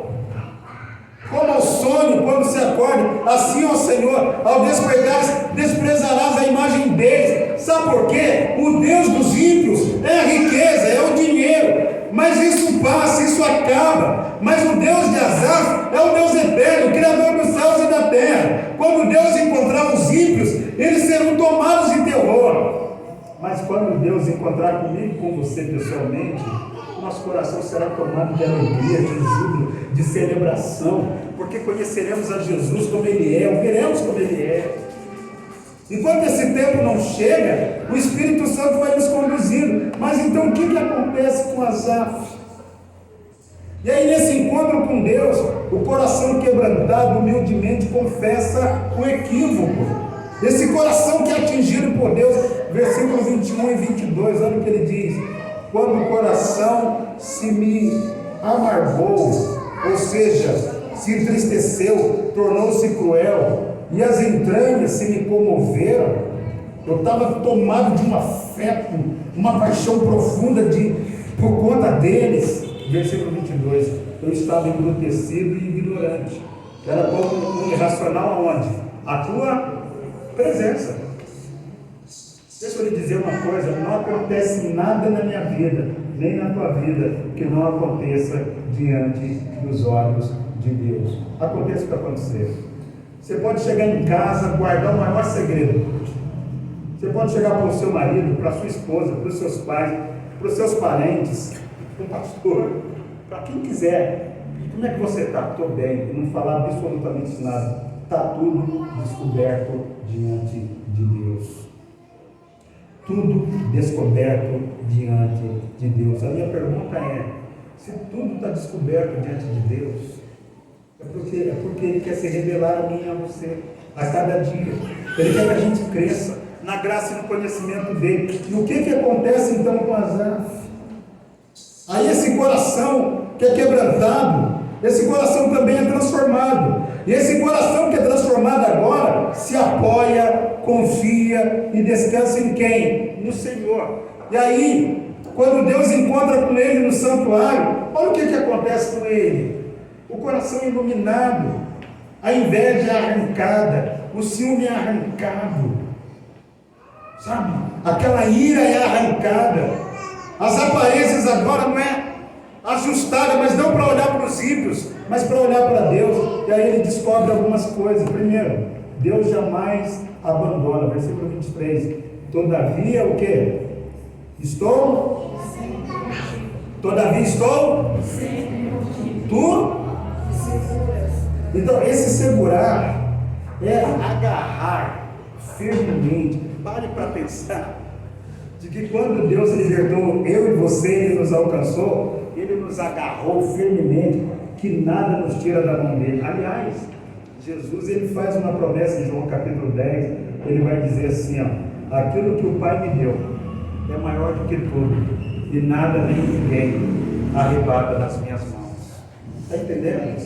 Como ao sonho, quando se acorda, assim, ó Senhor, ao despertar, desprezarás a imagem deles. Sabe por quê? O Deus dos ímpios é a riqueza, é o dinheiro, mas isso passa, isso acaba. Mas o Deus de Asaf é o Deus eterno, o Criador dos céus e da terra. Quando Deus encontrar os ímpios, eles serão tomados de terror. Mas quando Deus encontrar comigo e com você pessoalmente, nosso coração será tomado de alegria, de júbilo, de celebração, porque conheceremos a Jesus como Ele é, o veremos como Ele é. Enquanto esse tempo não chega, o Espírito Santo vai nos conduzindo. Mas então o que acontece com Asaf? E aí nesse encontro com Deus, o coração quebrantado humildemente confessa o equívoco. Esse coração que é atingido por Deus, versículos 21 e 22, olha o que ele diz: quando o coração se me amargou, ou seja, se entristeceu, tornou-se cruel, e as entranhas se me comoveram, eu estava tomado de um afeto, uma paixão profunda por conta deles. Versículo 22, eu estava embrutecido e ignorante, era como um irracional aonde? A tua presença. Deixa eu lhe dizer uma coisa: não acontece nada na minha vida, nem na tua vida, que não aconteça diante dos olhos de Deus. Acontece o que acontecer. Você pode chegar em casa, guardar o maior segredo. Você pode chegar para o seu marido, para a sua esposa, para os seus pais, para os seus parentes, para o pastor, para quem quiser. Como é que você está? Estou bem. E não falar absolutamente nada. Está tudo descoberto diante de Deus. Tudo descoberto diante de Deus. A minha pergunta é: se tudo está descoberto diante de Deus, é porque Ele quer se revelar a mim e a você a cada dia. Ele quer que a gente cresça na graça e no conhecimento dele. E o que acontece então com Asaf? Aí esse coração que é quebrantado, esse coração também é transformado. E esse coração que é transformado agora se apoia, confia e descansa em quem? No Senhor. E aí, quando Deus encontra com ele no santuário, olha o que acontece com ele: o coração iluminado, a inveja arrancada, o ciúme é arrancado, sabe? Aquela ira é arrancada, as aparências agora não é ajustada, mas não para olhar para os ímpios, mas para olhar para Deus. E aí ele descobre algumas coisas. Primeiro, Deus jamais abandona. Versículo 23. Todavia o que? Todavia estou? Tu? Então, esse segurar é agarrar firmemente. Pare para pensar de que quando Deus libertou eu e você, Ele nos alcançou, Ele nos agarrou firmemente, que nada nos tira da mão dele. Aliás, Jesus ele faz uma promessa em João capítulo 10, ele vai dizer assim, ó, aquilo que o Pai me deu é maior do que tudo, e nada nem ninguém arrebata das minhas mãos. Está entendendo?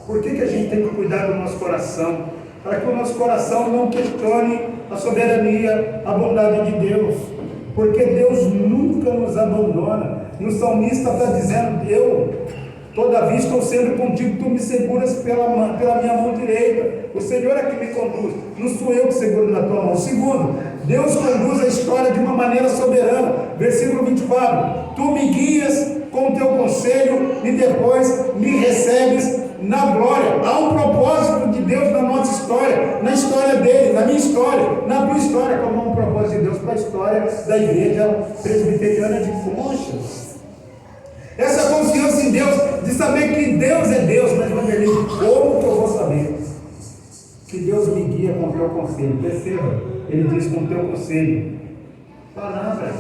Por que a gente tem que cuidar do nosso coração? Para que o nosso coração não questione a soberania, a bondade de Deus. Porque Deus nunca nos abandona. E o salmista está dizendo, todavia estou sempre contigo, tu me seguras pela minha mão direita. O Senhor é que me conduz, não sou eu que seguro na tua mão. Segundo, Deus conduz a história de uma maneira soberana. Versículo 24, tu me guias com o teu conselho e depois me recebes na glória. Há um propósito de Deus na nossa história, na história dele, na minha história, na tua história, como há um propósito de Deus para a história da igreja presbiteriana de Conchas. Essa confiança em Deus, de saber que Deus é Deus, mas Vanderlei, como que eu vou saber? Que Deus me guia com o teu conselho. Perceba, ele diz com o teu conselho. Palavra.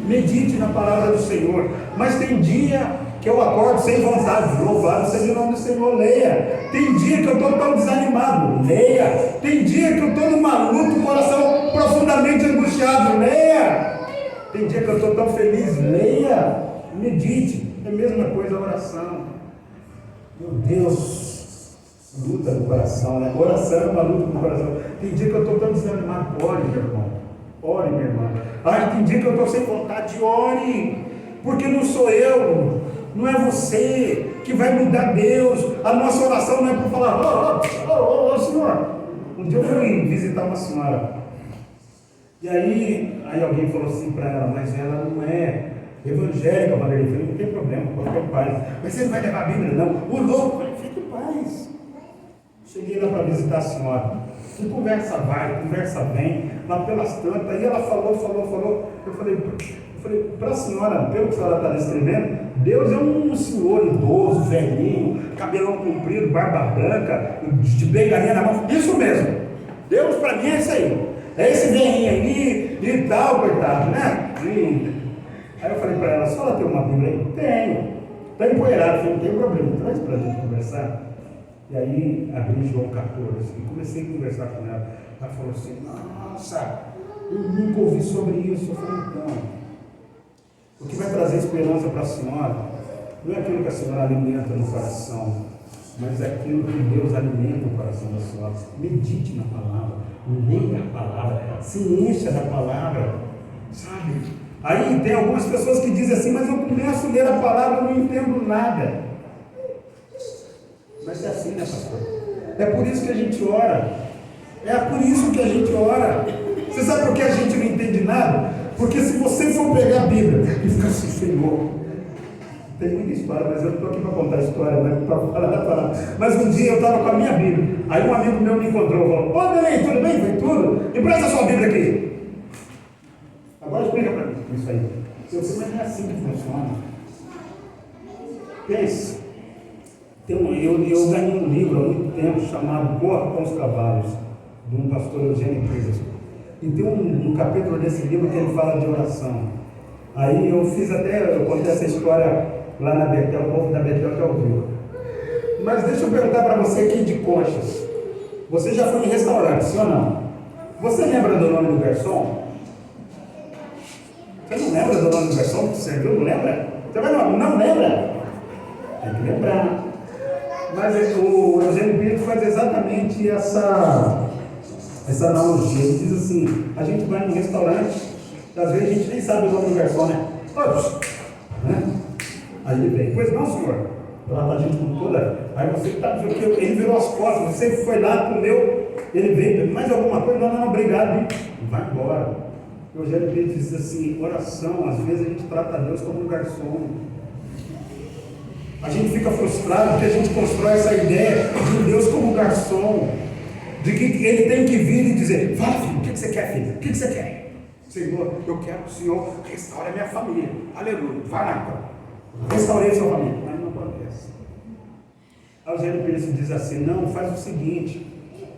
Medite na palavra do Senhor. Mas tem dia que eu acordo sem vontade, louvado seja o nome do Senhor, leia. Tem dia que eu estou tão desanimado, leia. Tem dia que eu estou numa luta, o coração profundamente angustiado, leia. Tem dia que eu estou tão feliz, leia, medite. É a mesma coisa a oração. Meu Deus, luta do coração, né? Oração é uma luta do coração. Tem dia que eu estou tão desanimado, ore, meu irmão. Ore, minha irmã. Tem dia que eu estou sem vontade, ore. Porque não sou eu, não é você que vai mudar Deus. A nossa oração não é para falar, ô senhor. Um dia eu fui visitar uma senhora. E aí alguém falou assim para ela, mas ela não é evangélica, Vanderlei. Eu falei, não tem problema, pode ter paz. Mas você não vai levar a Bíblia, não? O louco, eu falei, fique em paz. Cheguei lá para visitar a senhora. E conversa vai, conversa vem, lá pelas tantas. Aí ela falou. Eu falei, para a senhora, pelo que a senhora está descrevendo, Deus é um senhor idoso, velhinho, cabelão comprido, barba branca, de bengalinha na mão. Isso mesmo. Deus para mim é isso aí. É esse velhinho aí e tal, coitado, né? Aí eu falei para ela, a senhora tem uma Bíblia aí? Tenho. Está empoeirado, falei, não tem problema, traz para a gente conversar. E aí abri João 14 e comecei a conversar com ela. Ela falou assim, nossa, eu nunca ouvi sobre isso. Eu falei, então, o que vai trazer esperança para a senhora não é aquilo que a senhora alimenta no coração, mas é aquilo que Deus alimenta o coração da senhora. Medite na palavra, leia a palavra, se encha da palavra, sabe? Aí tem algumas pessoas que dizem assim, mas eu começo a ler a palavra e não entendo nada. Mas é assim, né, pastor? É por isso que a gente ora. Você sabe por que a gente não entende nada? Porque se você for pegar a Bíblia e ficar assim, Senhor, tem muita história, mas eu não estou aqui para contar a história, mas para falar da palavra. Mas um dia eu estava com a minha Bíblia, aí um amigo meu me encontrou e falou, ô Belém, tudo bem? Foi tudo? Empresta a sua Bíblia aqui. Agora explica para mim isso aí. Eu sei, mas não é assim que funciona. Pense. Eu ganhei um livro há muito tempo chamado Corra com os Cavalos, de um pastor Eugênio Peterson. E tem um capítulo desse livro que ele fala de oração. Aí eu contei essa história lá na Betel, o povo da Betel que ouviu. Mas deixa eu perguntar para você aqui de Conchas. Você já foi em restaurante, sim ou não? Você lembra do nome do garçom? Você não lembra do nome do garçom que você serviu? Não lembra? Você vai não lembra? Tem que lembrar. Mas o Eugênio Pinto faz exatamente essa analogia. Ele diz assim, a gente vai num restaurante, às vezes a gente nem sabe o nome do garçom, né? Né? Aí ele vem, pois não, senhor. Trata a gente com toda. Aí você está dizendo que ele virou as costas, você foi lá, comeu, ele veio, mais alguma coisa? Não, obrigado, vai embora. O Eugênio Pinto diz assim, oração, às vezes a gente trata Deus como um garçom. A gente fica frustrado porque a gente constrói essa ideia de Deus como garçom, de que ele tem que vir e dizer, fala filho, o que você quer, filho? O que você quer? Senhor, eu quero que o Senhor restaure a minha família. Aleluia, vai lá então. Restaurei a sua família. Mas não pode. Aí o Eugênio Pereira diz assim: não, faz o seguinte,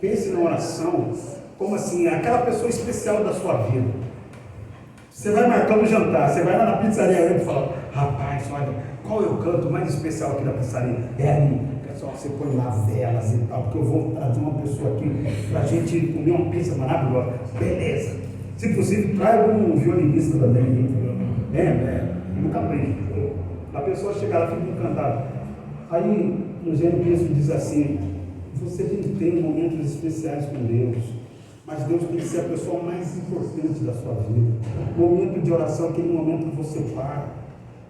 pense na oração como assim, aquela pessoa especial da sua vida. Você vai marcar um jantar, você vai lá na pizzaria e fala: rapaz, olha, qual é o canto mais especial aqui da pizzaria? É ali, pessoal, você põe lá velas e tal, porque eu vou trazer uma pessoa aqui pra gente comer uma pizza maravilhosa. Beleza. Se possível, traga um violinista também. Nunca aprende. A pessoa chega lá e fica encantada. Aí o Eugênio Pereira diz assim: você tem que ter momentos especiais com Deus, mas Deus tem que ser a pessoa mais importante da sua vida. O momento de oração é aquele momento que você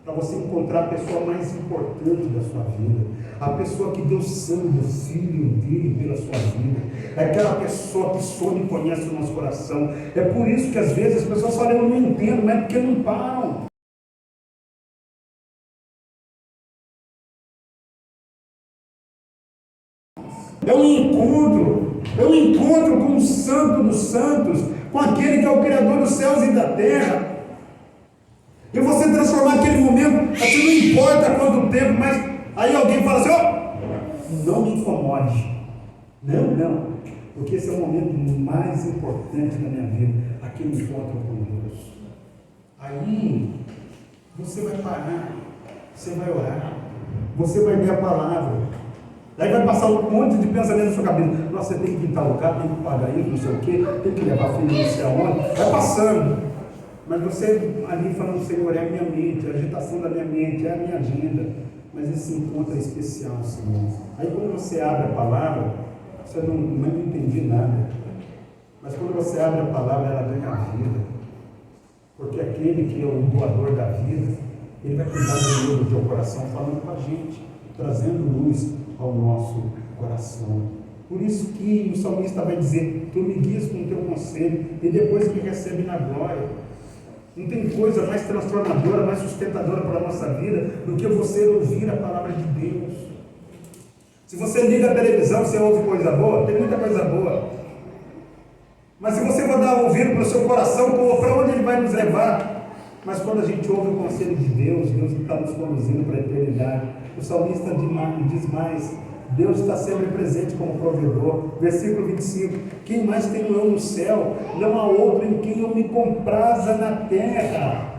para você encontrar a pessoa mais importante da sua vida, a pessoa que deu sangue, o filho dele pela sua vida, é aquela pessoa que sonha e conhece o nosso coração. É por isso que às vezes as pessoas falam: eu não entendo, mas é porque não param. É um encontro com o Santo dos Santos, com aquele que é o Criador dos céus e da terra. E você transformar aquele momento, assim, não importa quanto tempo, mas aí alguém fala assim: ó, não me incomode. Não, porque esse é o momento mais importante da minha vida, aquele encontro com Deus. Aí você vai parar, você vai orar, você vai ler a palavra. Aí vai passar um monte de pensamento na sua cabeça: nossa, você tem que pintar o carro, tem que pagar isso, não sei o quê, tem que levar filho não sei aonde. Vai passando. Mas você ali falando: Senhor, é a minha mente, a agitação da minha mente, é a minha agenda. Mas esse encontro é especial, Senhor. Aí quando você abre a palavra, você não entendi nada. Mas quando você abre a palavra, ela ganha vida. Porque aquele que é o doador da vida, ele vai cuidar do meu, do teu coração, falando com a gente, trazendo luz ao nosso coração. Por isso que o salmista vai dizer: tu me guias com o teu conselho e depois me recebe na glória. Não tem coisa mais transformadora, mais sustentadora para a nossa vida do que você ouvir a palavra de Deus. Se você liga a televisão, você ouve coisa boa, tem muita coisa boa. Mas se você for dar ouvido para o seu coração, para onde ele vai nos levar? Mas quando a gente ouve o conselho de Deus, Deus está nos conduzindo para a eternidade. O salmista diz mais: Deus está sempre presente como provedor. Versículo 25: quem mais tenho eu no céu? Não há outro em quem eu me compraza na terra.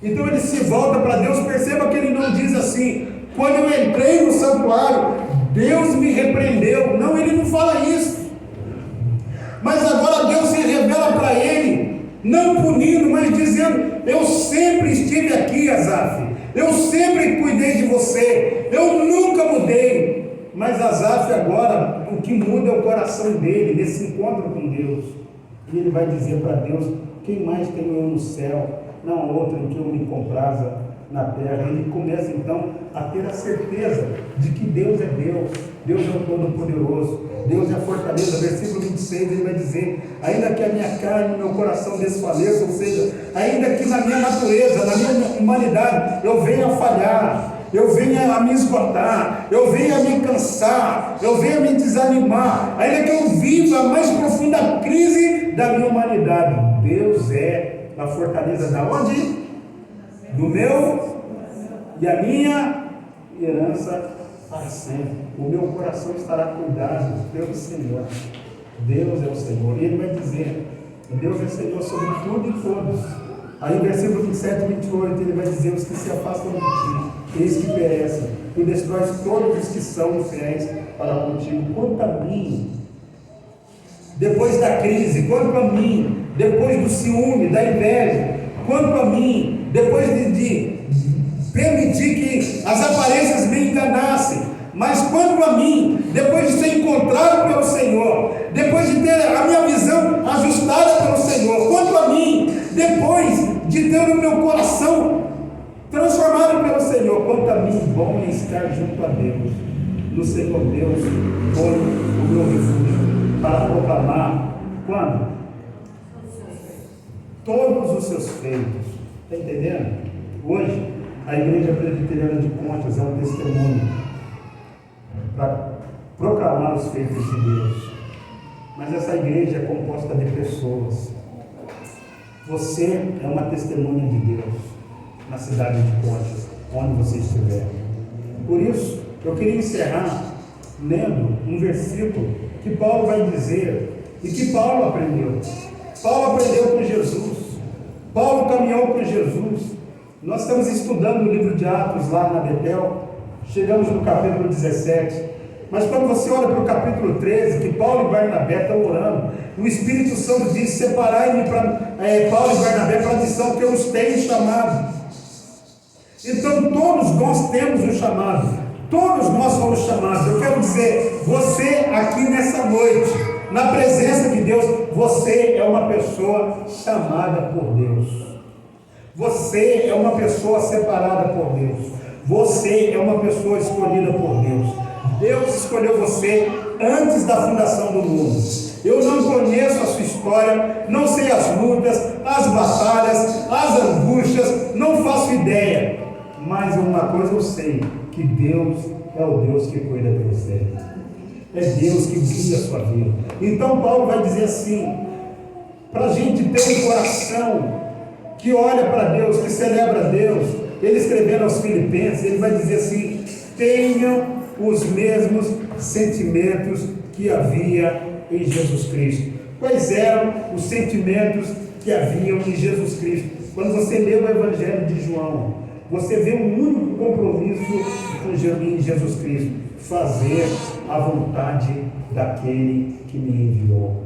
Então ele se volta para Deus. Perceba que ele não diz assim: quando eu entrei no santuário, Deus me repreendeu. Não, ele não fala isso. Mas agora Deus se revela para ele, não punindo, mas dizendo: eu sempre estive aqui, Asaf. Eu sempre cuidei de você, eu nunca mudei. Mas Asaf agora, o que muda é o coração dele, nesse encontro com Deus. E ele vai dizer para Deus: quem mais tenho eu no céu? Não há outro em que eu me compraza na terra. Ele começa então a ter a certeza de que Deus é Deus, Deus é o Todo-Poderoso, Deus é a fortaleza. Versículo 26, ele vai dizer: ainda que a minha carne e o meu coração desfaleçam, ou seja, ainda que na minha natureza, na minha humanidade, eu venha a falhar, eu venha a me esgotar, eu venha a me cansar, eu venha a me desanimar, ainda que eu viva a mais profunda crise da minha humanidade, Deus é a fortaleza da onde? Do meu e a minha herança para sempre. O meu coração estará cuidado pelo Senhor. Deus é o Senhor. E ele vai dizer: Deus é Senhor sobre tudo e todos. Aí versículo 27 e 28 ele vai dizer: os que se afastam de ti, eis que perecem, e destróis todos os que são fiéis para contigo. Quanto a mim, depois da crise, quanto a mim, depois do ciúme, da inveja, quanto a mim, depois de permitir que as aparências me enganassem, mas quanto a mim, depois de ser encontrado pelo Senhor, depois de ter a minha visão ajustada pelo Senhor, quanto a mim, depois de ter o meu coração transformado pelo Senhor, quanto a mim, bom é estar junto a Deus. No Senhor Deus foi o meu refúgio para proclamar quando? Todos os seus feitos. Está entendendo? Hoje a Igreja Presbiteriana de Pontes é um testemunho para proclamar os feitos de Deus. Mas essa igreja é composta de pessoas. Você é uma testemunha de Deus na cidade de Pontes, onde você estiver. Por isso Eu queria encerrar lendo um versículo que Paulo vai dizer e que Paulo aprendeu. Paulo aprendeu com Jesus. Paulo caminhou com Jesus. Nós estamos estudando o livro de Atos lá na Betel. Chegamos no capítulo 17. Mas quando você olha para o capítulo 13, que Paulo e Barnabé estão orando, o Espírito Santo diz: separai-me para Paulo e Barnabé para a missão que eu os tenho chamado. Então todos nós temos um chamado. Todos nós fomos chamados. Eu quero dizer, você aqui nessa noite, na presença de Deus, você é uma pessoa chamada por Deus. Você é uma pessoa separada por Deus. Você é uma pessoa escolhida por Deus. Deus escolheu você antes da fundação do mundo. Eu não conheço a sua história, não sei as lutas, as batalhas, as angústias, não faço ideia. Mas uma coisa eu sei, que Deus é o Deus que cuida de você. É Deus que guia a sua vida. Então Paulo vai dizer assim, para a gente ter um coração que olha para Deus, que celebra Deus. Ele escrevendo aos Filipenses, ele vai dizer assim: tenham os mesmos sentimentos que havia em Jesus Cristo. Quais eram os sentimentos que haviam em Jesus Cristo? Quando você lê o Evangelho de João, você vê um único compromisso em Jesus Cristo: fazer a vontade daquele que me enviou.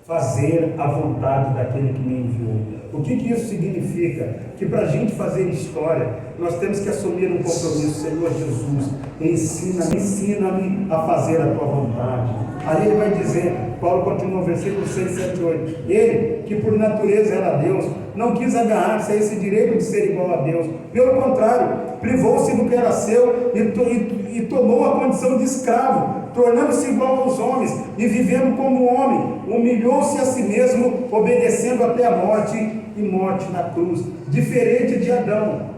Fazer a vontade daquele que me enviou. O que isso significa? Que para a gente fazer história, nós temos que assumir um compromisso. Senhor Jesus, ensina-me a fazer a tua vontade. Aí ele vai dizer, Paulo continua no versículo 6, 7, 8. Ele, que por natureza era Deus, não quis agarrar-se a esse direito de ser igual a Deus. Pelo contrário, privou-se do que era seu e tomou a condição de escravo, tornando-se igual aos homens e vivendo como homem. Humilhou-se a si mesmo, obedecendo até a morte e morte na cruz. Diferente de Adão,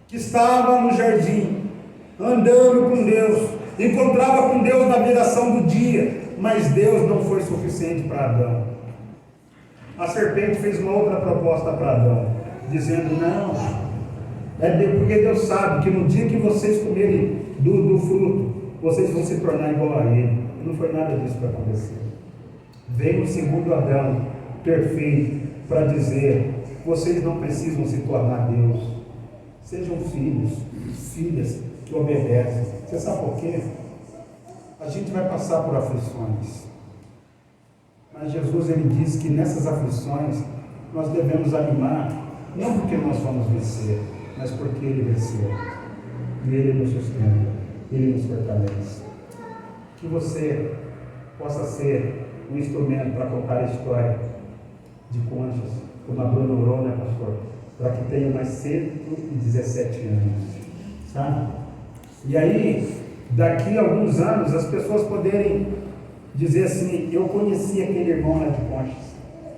que estava no jardim, andando com Deus, encontrava com Deus na viração do dia, mas Deus não foi suficiente para Adão. A serpente fez uma outra proposta para Adão, dizendo: não, porque Deus sabe que no dia que vocês comerem do fruto, vocês vão se tornar igual a ele. Não foi nada disso que aconteceu. Veio o segundo Adão, perfeito, para dizer: vocês não precisam se tornar Deus. Sejam filhos, filhas que obedecem. Você sabe por quê? A gente vai passar por aflições. Mas Jesus, ele diz que nessas aflições nós devemos animar, não porque nós vamos vencer, mas porque ele venceu. E ele nos sustenta, ele nos fortalece. Que você possa ser um instrumento para contar a história de Conchas, como a Bruna orou, né, pastor? Para que tenha mais 117 anos, sabe? E aí, daqui a alguns anos, as pessoas poderem dizer assim: eu conheci aquele irmão lá de Conchas,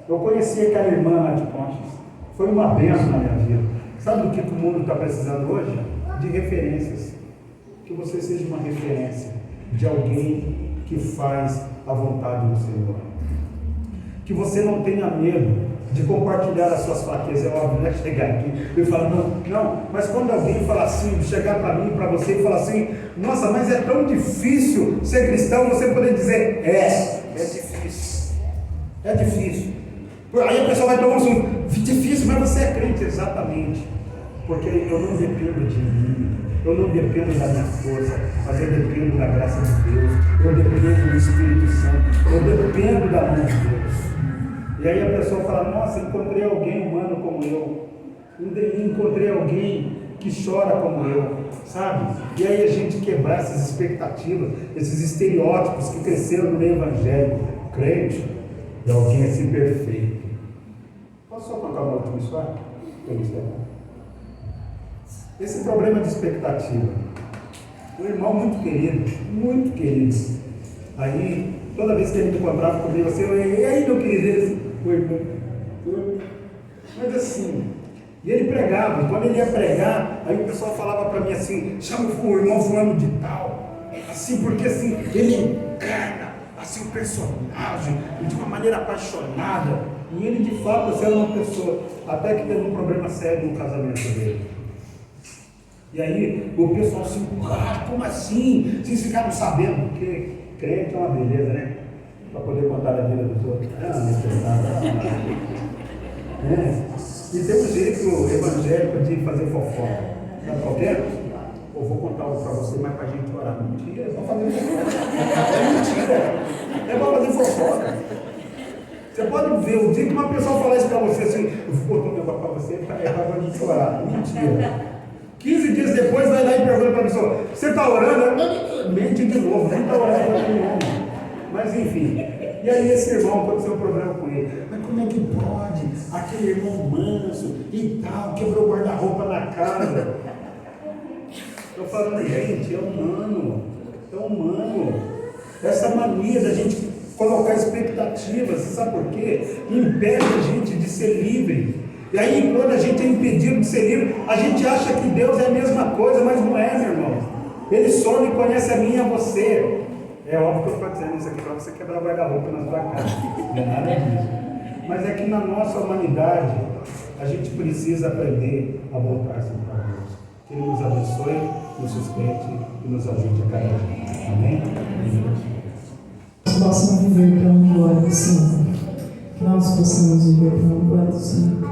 eu conheci aquela irmã lá de Conchas, foi uma bênção na minha vida. Sabe o que o mundo está precisando hoje? De referências. Que você seja uma referência de alguém que faz a vontade do Senhor. Que você não tenha medo de compartilhar as suas fraquezas. É óbvio, não é chegar aqui e falar: não, mas quando alguém fala assim, chegar para mim, para você e falar assim: nossa, mas é tão difícil ser cristão, você poder dizer: é difícil, é difícil. Aí a pessoa vai tomar um assunto: difícil, mas você é crente. Exatamente, porque eu não dependo de mim, eu não dependo da minha força, mas eu dependo da graça de Deus, eu dependo do Espírito Santo, eu dependo da mão de Deus. E aí a pessoa fala: nossa, encontrei alguém humano como eu, encontrei alguém que chora como eu, sabe? E aí a gente quebrar essas expectativas, esses estereótipos que cresceram no meio evangélico. Crente é alguém assim perfeito. Posso só contar uma última história? Esse problema de expectativa. Um irmão muito querido. Aí, toda vez que ele me encontrava comigo assim: e aí, meu querido? Mas assim, e ele pregava, e quando ele ia pregar, aí o pessoal falava para mim assim: chama o irmão fulano de tal, assim, porque assim, ele encarna assim o personagem de uma maneira apaixonada. E ele de fato assim, era uma pessoa, até que teve um problema sério no casamento dele. E aí o pessoal assim, como assim? Vocês ficaram sabendo? Porque crente é uma beleza, né? Para poder contar a vida dos outros. E tem um jeito evangélico de fazer fofoca. Sabe qual que é? Eu vou contar algo para você, mas para a gente orar. Mentira, é para fazer fofoca. É mentira. É para fazer fofoca. Você pode ver, o dia que uma pessoa falar isso para você assim, eu vou contar um negócio para você, é para a gente orar. Mentira. 15 dias depois vai lá e pergunta para a pessoa, você está orando? Mente de novo, nem está orando de novo. Mas enfim. E aí esse irmão, aconteceu um problema com ele. Mas como é que pode? Aquele irmão manso e tal, quebrou o guarda-roupa na casa. Estou falando, gente, é humano. É humano. Essa mania da gente colocar expectativas, você sabe por quê? Impede a gente de ser livre. E aí, quando a gente é impedido de ser livre, a gente acha que Deus é a mesma coisa, mas não é, meu irmão. Ele só me conhece a mim e a você. É óbvio que eu estou dizendo isso aqui para você quebrar o guarda-roupa na sua casa. Não é nada disso. Mas é que na nossa humanidade, a gente precisa aprender a voltar-se para Deus. Que Ele nos abençoe, nos sustente e nos ajude a cada dia. Amém? Possam viver para a glória do Senhor. Que nós possamos viver para a glória do Senhor.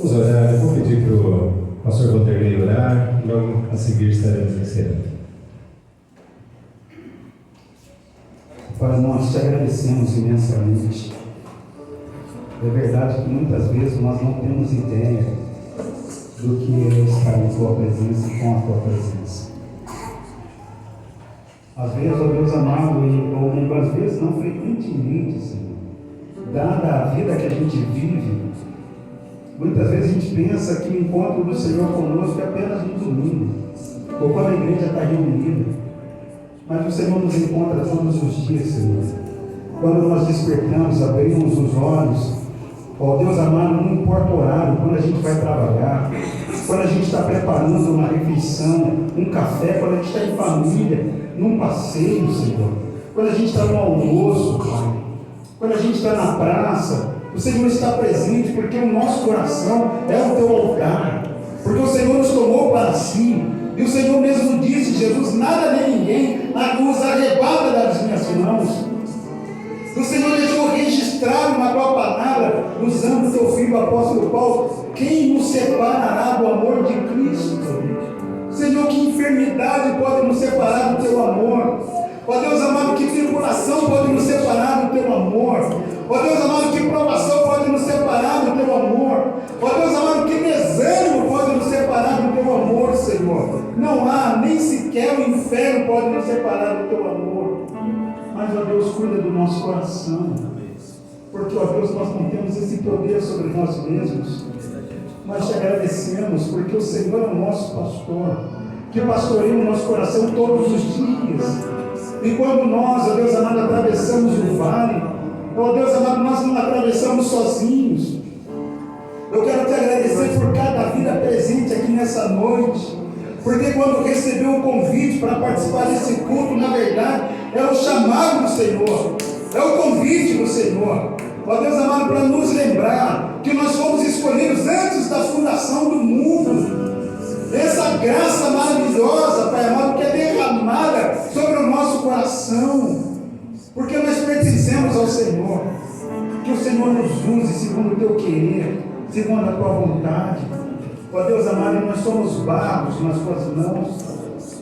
Vamos orar. Eu vou pedir para o pastor Vanderlei orar, logo a seguir estaremos encerrando. Pai, nós te agradecemos imensamente. É verdade que muitas vezes nós não temos ideia do que é estar em tua presença e com a tua presença. Às vezes, ó Deus amado, ou às vezes não frequentemente, Senhor, dada a vida que a gente vive, muitas vezes a gente pensa que o encontro do Senhor conosco é apenas no domingo, ou quando a igreja está reunida. Mas o Senhor nos encontra todos os dias, Senhor. Quando nós despertamos, abrimos os olhos, ó Deus amado, não importa o horário, quando a gente vai trabalhar, quando a gente está preparando uma refeição, um café, quando a gente está em família, num passeio, Senhor, quando a gente está no almoço, Pai, quando a gente está na praça, o Senhor está presente, porque o nosso coração é o teu altar, porque o Senhor nos tomou para si, e o Senhor mesmo disse, Jesus, nada nem ninguém nos arrebata das minhas mãos. O Senhor deixou registrado na tua palavra, usando o teu filho, o apóstolo Paulo, quem nos separará do amor de Cristo? Senhor, que enfermidade pode nos separar do teu amor? Ó Deus amado, que tribulação pode nos separar do teu amor? Ó Deus amado, que provação pode nos separar do teu amor? Ó Deus amado, que desânimo pode nos separar do teu amor, Senhor? Não há, nem sequer o inferno pode nos separar do teu amor. Mas, ó Deus, cuida do nosso coração. Porque, ó Deus, nós não temos esse poder sobre nós mesmos. Nós te agradecemos porque o Senhor é o nosso pastor, que pastoreia o nosso coração todos os dias. E quando nós, ó Deus amado, atravessamos o vale, ó Deus amado, nós não atravessamos sozinhos. Eu quero te agradecer por cada vida presente aqui nessa noite, porque quando recebeu o convite para participar desse culto, na verdade, é o chamado do Senhor, é o convite do Senhor. Ó Deus amado, para nos lembrar que nós fomos escolhidos antes da fundação do mundo. Essa graça maravilhosa, Pai amado, que é derramada sobre o nosso coração, porque nós pertencemos ao Senhor. Que o Senhor nos use segundo o teu querer, segundo a tua vontade. Ó Deus amado, nós somos barros nas tuas mãos,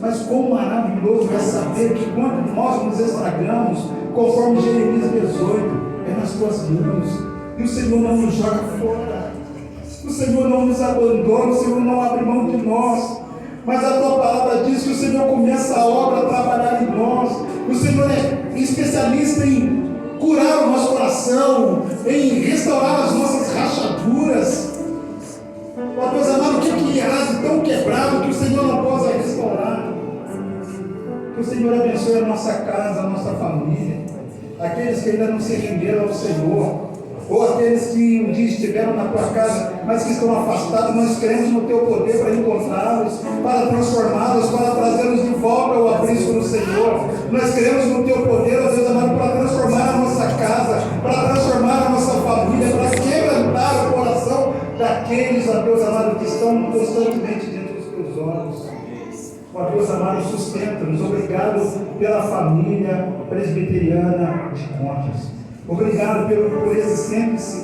mas quão maravilhoso é saber que quando nós nos estragamos, conforme Jeremias 18, é nas tuas mãos, e o Senhor não nos joga fora, o Senhor não nos abandona, o Senhor não abre mão de nós, mas a tua palavra diz que o Senhor começa a obra a trabalhar em nós. O Senhor é especialista em curar o nosso coração, em restaurar as nossas rachaduras. Ó Deus amado, o que há de tão quebrado que o Senhor não possa restaurar? Que o Senhor abençoe a nossa casa, a nossa família, aqueles que ainda não se renderam ao Senhor, ou aqueles que um dia estiveram na tua casa, mas que estão afastados. Nós cremos no teu poder para encontrá-los, para transformá-los, para trazê-los de volta ao aprisco do Senhor. Nós cremos no teu poder, ó Deus amado, para transformar a nossa casa, para transformar a nossa família, para quebrantar o coração daqueles, ó Deus amado, que estão constantemente diante dos teus olhos. Ó Deus amado, sustenta-nos. Obrigado pela família presbiteriana de Contas. Obrigado por esses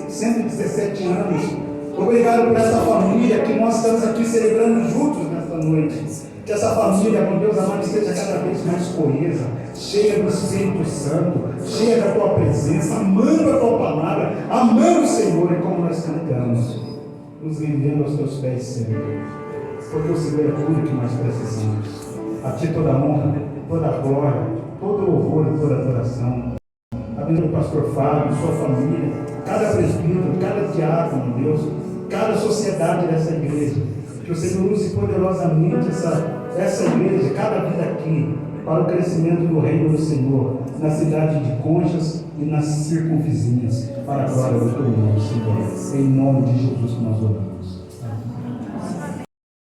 117 anos. Obrigado por essa família que nós estamos aqui celebrando juntos nesta noite. Que essa família, com Deus amado, esteja cada vez mais coesa, cheia do Espírito Santo, cheia da tua presença, amando a tua palavra, amando o Senhor, e como nós cantamos, nos rendendo aos teus pés, Senhor. Porque o Senhor é tudo que nós precisamos. A ti toda a honra, toda a glória, todo o louvor e toda a adoração. Abençoe o pastor Fábio, sua família, cada presbítero, cada diácono, Deus, cada sociedade dessa igreja. Que o Senhor use poderosamente essa igreja, cada vida aqui, para o crescimento do reino do Senhor, na cidade de Conchas e nas circunvizinhas, para a glória do teu nome, Senhor. Em nome de Jesus que nós oramos.